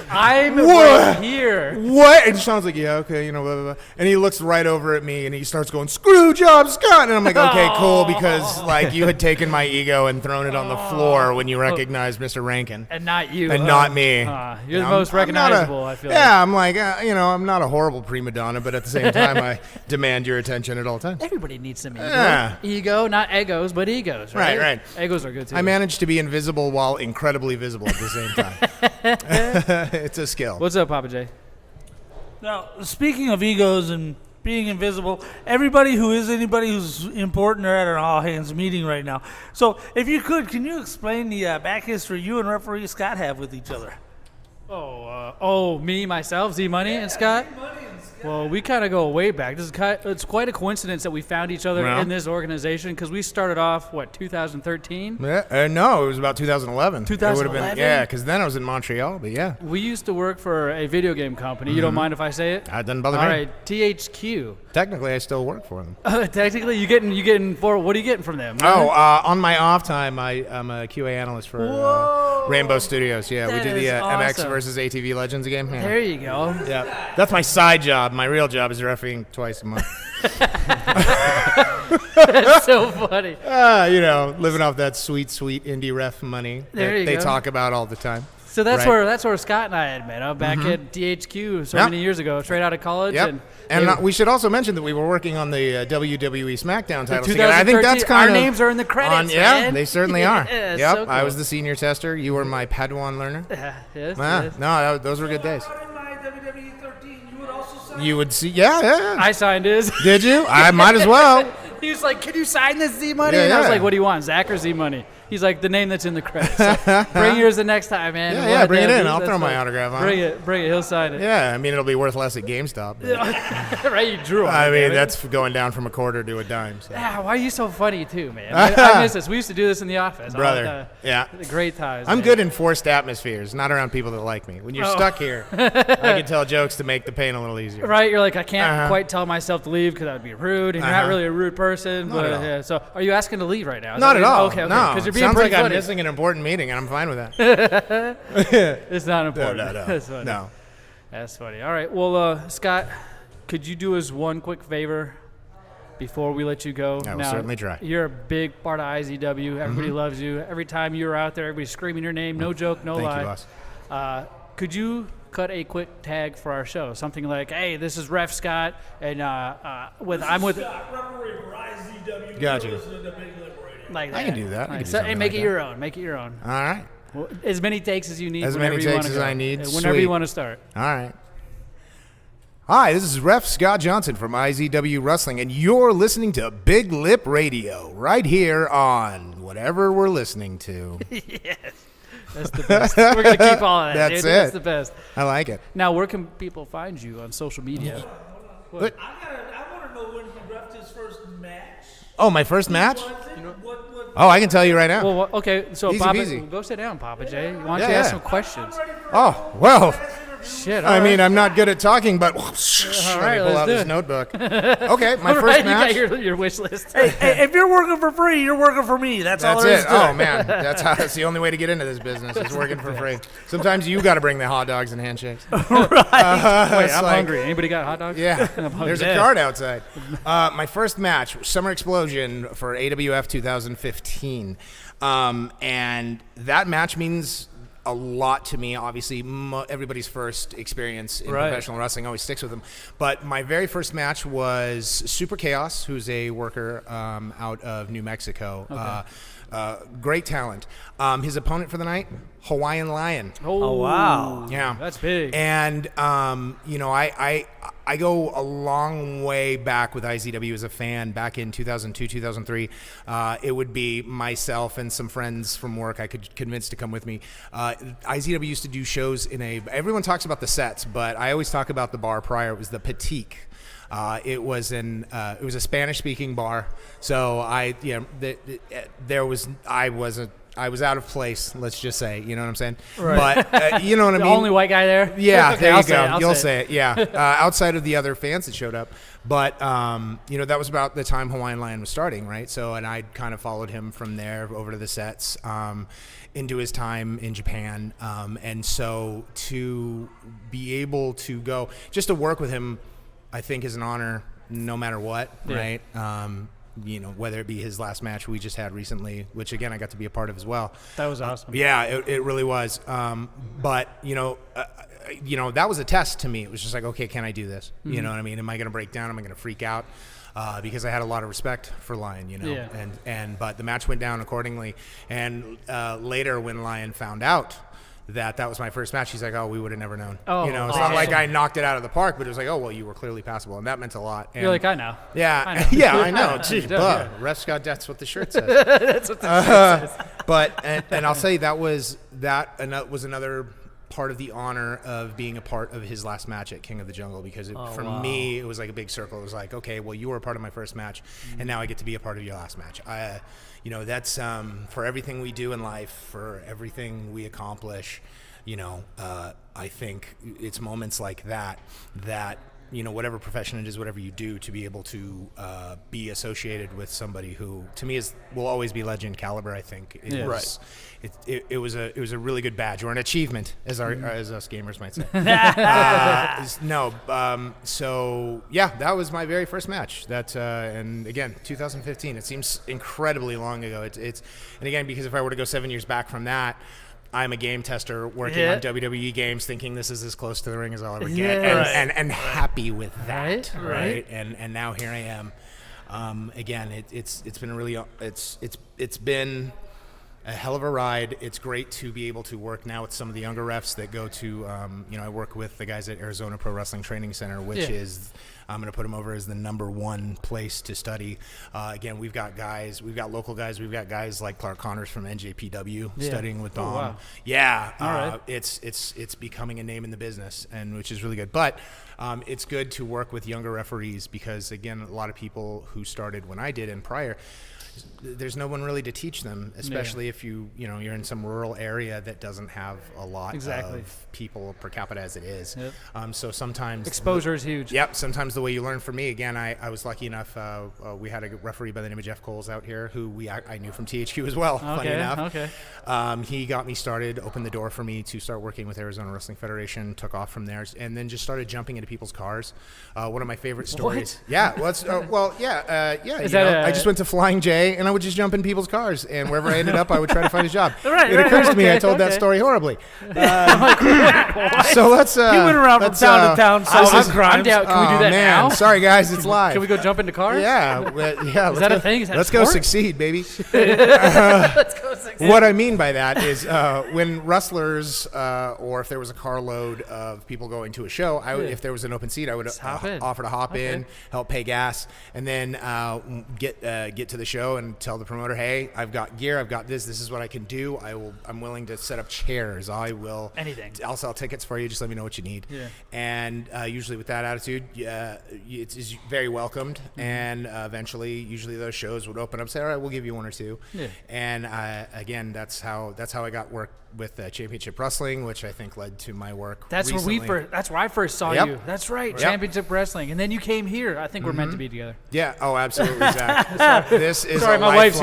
I'm right here. What? And Sean's like, yeah, okay, you know, blah, blah, blah. And he looks right over at me, and he starts going, screw job, Scott. And I'm like, okay, cool, because, like, you had taken my ego and thrown it on the floor when you recognized Mr. Rankin. And not you. And not me. You're the most recognizable, I feel like. Yeah, I'm like, you know, I'm not a horrible prima donna, but at the same time, I demand your attention at all times. Everybody needs some ego. Yeah. Ego, not egos, but egos, right? Right. Egos are good, too. I managed to be invisible while incredibly visible at the same time. It's a skill. What's up, Papa J? Now, speaking of egos and being invisible, anybody who's important are at an all-hands meeting right now. So, if you could, can you explain the back history you and referee Scott have with each other? Me, myself, Zmunny, and Scott? Well, we kind of go way back. It's quite a coincidence that we found each other in this organization because we started off, 2013? Yeah, no, it was about 2011. 2011? Yeah, because then I was in Montreal, but yeah. We used to work for a video game company. You don't mind if I say it? It doesn't bother me. All right, THQ. Technically, I still work for them. Technically, you getting for what are you getting from them? On my off time, I'm a QA analyst for Rainbow Studios. Yeah, we That do the is MX awesome. versus ATV Legends game. Yeah. There you go. Yeah, that's my side job. My real job is refereeing twice a month. That's so funny. You know, living off that sweet indie ref money There that you they go. talk about all the time. So that's Right. where Scott and I had met back at DHQ many years ago, straight out of college. Yep. And we should also mention that we were working on the WWE SmackDown titles together. I think that's kind our of names are in the credits. yeah, man. they certainly are. Yeah, Yep. so cool. I was the senior tester. You were my Padawan learner. Yes, Ah, yes. no, those were good days. In my WWE 13, you would also sign. You would see, yeah. I signed his. Did you? I might as well. He was like, "Can you sign this Z-Money?" Yeah, and I was yeah. like, "What do you want, Zach or Z-Money?" He's like, "The name that's in the credits." So bring yours the next time, man. Yeah, We'll yeah, have bring to it have in. these. I'll That's throw my fine. autograph on Bring it. He'll sign it. Yeah, I mean, it'll be worth less at GameStop. but- Right, you drew on I it, mean, damn it. that's going down from a quarter to a dime. So. Why are you so funny too, man? I miss this. We used to do this in the office. Brother, yeah. The great times. I'm man. good in forced atmospheres, not around people that like me. When you're stuck here, I can tell jokes to make the pain a little easier. Right, you're like, I can't quite tell myself to leave because that would be rude, and you're not really a rude person. Not at all. Yeah, so, are you asking to leave right now? Is Not that at what you- all. Okay, No. because you're being Sounds pretty like I'm funny. missing an important meeting, and I'm fine with that. It's not important. No. That's funny. No. That's funny. All right. Well, Scott, could you do us one quick favor before we let you go? I will certainly try. You're a big part of IZW. Everybody loves you. Every time you're out there, everybody's screaming your name. No joke, no Thank lie. you, boss. Could you cut a quick tag for our show? Something like, "Hey, this is Ref Scott, and I'm with." Referee for IZW. Got you. Listening to BigLipRadio. Like I can do that. I can do something and make like it that. your own. Make it your own. All right. Well, as many takes as you need. As whenever many you takes wanna as go. I need. Whenever Sweet. you want to start. All right. Hi, this is Ref Scott Johnson from IZW Wrestling, and you're listening to Big Lip Radio right here on whatever we're listening to. That's the best. We're going to keep all of that. That's dude. it. That's the best. I like it. Now, where can people find you on social media? I want to know when he refed his first match. Oh, my first match? What? Oh, I can tell you right now. Well, okay, so Easy Papa, peasy. go sit down, Papa J. Why don't Yeah, you ask yeah. some questions? Oh, well. Shit. I mean, I'm not good at talking, but right, let me pull let's out do this it. notebook. Okay, my All first right, match. you got your wish list. Hey, if you're working for free, you're working for me. That's all That's there is it. to Oh man, that's the only way to get into this business is working for free. Sometimes you got to bring the hot dogs and handshakes. Wait, It's I'm like- hungry. Anybody got hot dogs? Yeah, I'm hungry. there's a card outside. My first match, Summer Explosion for AWF 2015, and that match means a lot to me. Obviously, everybody's first experience in Right. professional wrestling always sticks with them. But my very first match was Super Chaos, who's a worker out of New Mexico. Great talent. His opponent for the night, Hawaiian Lion. Oh, wow. Yeah, That's big. And you know, I go a long way back with IZW as a fan. Back in 2002, 2003, it would be myself and some friends from work I could convince to come with me. IZW used to do shows everyone talks about the sets, but I always talk about the bar prior. It was the Petite. It was a Spanish-speaking bar, so I was out of place. Let's just say, you know what I'm saying? Right. But you know what I The mean. only white guy there. Yeah, Okay, there I'll you say go. it, I'll You'll say say it. Yeah, outside of the other fans that showed up, but that was about the time Hawaiian Lion was starting, right? So, and I kind of followed him from there over to the sets, into his time in Japan, and so to be able to go just to work with him, I think is an honor, no matter what, right? Whether it be his last match we just had recently, which again I got to be a part of as well. That was awesome. Yeah, it really was. But that was a test to me. It was just like, okay, can I do this? Mm-hmm. You know what I mean? Am I going to break down? Am I going to freak out? Because I had a lot of respect for Lion, Yeah. but the match went down accordingly. And later, when Lion found out that was my first match, he's like, oh, we would have never known. Oh, it's not like I knocked it out of the park, but it was like, oh, well, you were clearly passable, and that meant a lot. And You're like, I know. yeah, I know. yeah, I know. Gee, Yeah. Ref Scott, that's what the shirt says. That's what the shirt says. But and I'll say that was another part of the honor of being a part of his last match at King of the Jungle, because for me it was like a big circle. It was like, okay, well, you were a part of my first match, and now I get to be a part of your last match. That's for everything we do in life, for everything we accomplish. I think it's moments like that whatever profession it is, whatever you do, to be able to be associated with somebody who, to me, will always be legend caliber. I think it was a really good badge, or an achievement, as us gamers might say. So yeah, that was my very first match. And again, 2015. It seems incredibly long ago. It's and again, because if I were to go 7 years back from that, I'm a game tester working on WWE games, thinking this is as close to the ring as I'll ever get, and happy with that, right? And now here I am. Again, it's been a really it's been a hell of a ride. It's great to be able to work now with some of the younger refs that go to. I work with the guys at Arizona Pro Wrestling Training Center, which is. I'm going to put them over as the #1 place to study. Again, we've got local guys. We've got guys like Clark Connors from NJPW studying with Dom. Oh, wow. Yeah, all right. It's becoming a name in the business, and which is really good. But it's good to work with younger referees, because again, a lot of people who started when I did and prior, there's no one really to teach them, especially if you're in some rural area that doesn't have a lot of people per capita as it is. Yep. So sometimes exposure is huge. Yep. Sometimes the way you learn from me, again, I was lucky enough. We had a referee by the name of Jeff Coles out here who I knew from THQ as well. Funny enough. Okay. He got me started, opened the door for me to start working with Arizona Wrestling Federation. Took off from there, and then just started jumping into people's cars. One of my favorite stories. What? Yeah. I just went to Flying J, and I would just jump in people's cars, and wherever I ended up, I would try to find a job. It occurs to me I told that story horribly. So let's. He went around from town to town solving crimes. I'm down. Can we do that now? Sorry, guys, it's live. Can we go jump into cars? Yeah. Is that a thing? Is that let's a sport? go succeed, baby. Let's go succeed. What I mean by that is when wrestlers, or if there was a carload of people going to a show, if there was an open seat, I would offer to hop in, help pay gas, and then get to the show and tell the promoter, hey, I've got gear, I've got this is what I can do. I'm willing to set up chairs. I will anything. I'll sell tickets for you. Just let me know what you need. Yeah. And usually with that attitude, it's very welcomed. Mm-hmm. And eventually, usually those shows would open up, say, all right, we'll give you one or two. Yeah. And again, that's how I got work with Championship Wrestling, which I think led to my work. That's recently. That's where I first saw you. That's right, Championship Wrestling, and then you came here. I think we're meant to be together. Yeah. Oh, absolutely, Zach. This is sorry, my wife's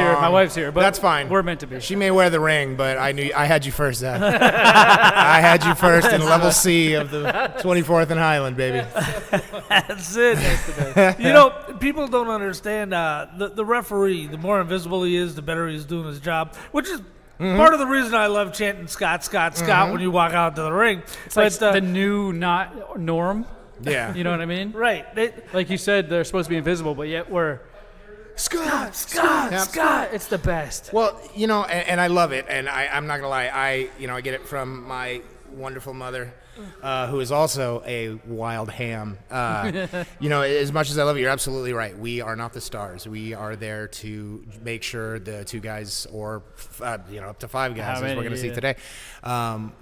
here. But that's fine. We're meant to be. She may wear the ring, but I knew I had you first, Zach. I had you first in level C of the 24th and Highland, baby. That's it. People don't understand the referee. The more invisible he is, the better he's doing his job, which is part of the reason I love chanting Scott, Scott, Scott when you walk out to the ring. It's like the new not norm. Yeah. You know what I mean? Right. Like you said, they're supposed to be invisible, but yet we're Scott. It's the best. Well, and I love it, and I'm not gonna lie. I get it from my wonderful mother. who is also a wild ham. As much as I love it, you're absolutely right. We are not the stars. We are there to make sure the two guys, or up to five guys, as we're going to see today,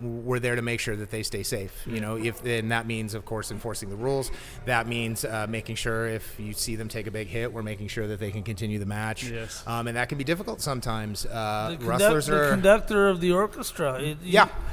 we're there to make sure that they stay safe. Then that means, of course, enforcing the rules. That means making sure if you see them take a big hit, we're making sure that they can continue the match. Yes. And that can be difficult sometimes. The Wrestlers conductor of the orchestra.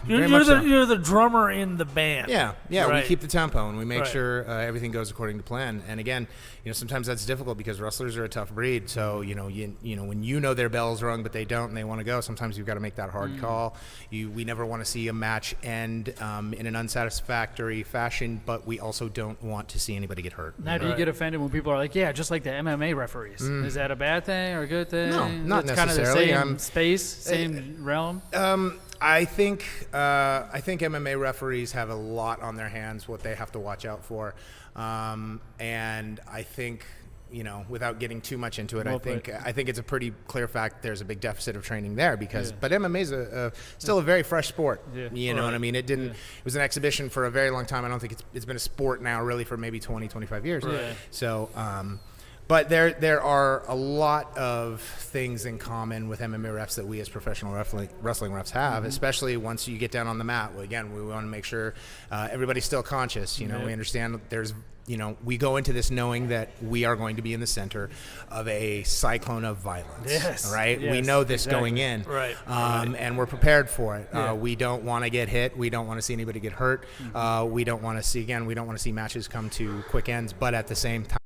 Very much so. You're the drummer in the band. Yeah. Right. We keep the tempo and we make Right. sure everything goes according to plan. And again, sometimes that's difficult because wrestlers are a tough breed. So when their bell's rung but they don't and they want to go, sometimes you've got to make that hard call. We never want to see a match end in an unsatisfactory fashion, but we also don't want to see anybody get hurt. Now, do you get offended when people are like, "Yeah, just like the MMA referees"? Is that a bad thing or a good thing? No, not it's kind of the necessarily. same space, same realm. I think MMA referees have a lot on their hands, what they have to watch out for, and I think without getting too much into it, I think it's a pretty clear fact there's a big deficit of training there but MMA is still a very fresh sport. Yeah. You know what I mean? It was an exhibition for a very long time. I don't think it's been a sport now really for maybe 20, 25 years. Right. So. But there are a lot of things in common with MMA refs that we as professional wrestling refs have, especially once you get down on the mat. Well, again, we want to make sure everybody's still conscious. We understand there's we go into this knowing that we are going to be in the center of a cyclone of violence. Yes. Right? Yes, We know this exactly. going in. Right. And we're prepared for it. Yeah. We don't want to get hit. We don't want to see anybody get hurt. We don't want to see matches come to quick ends. But at the same time,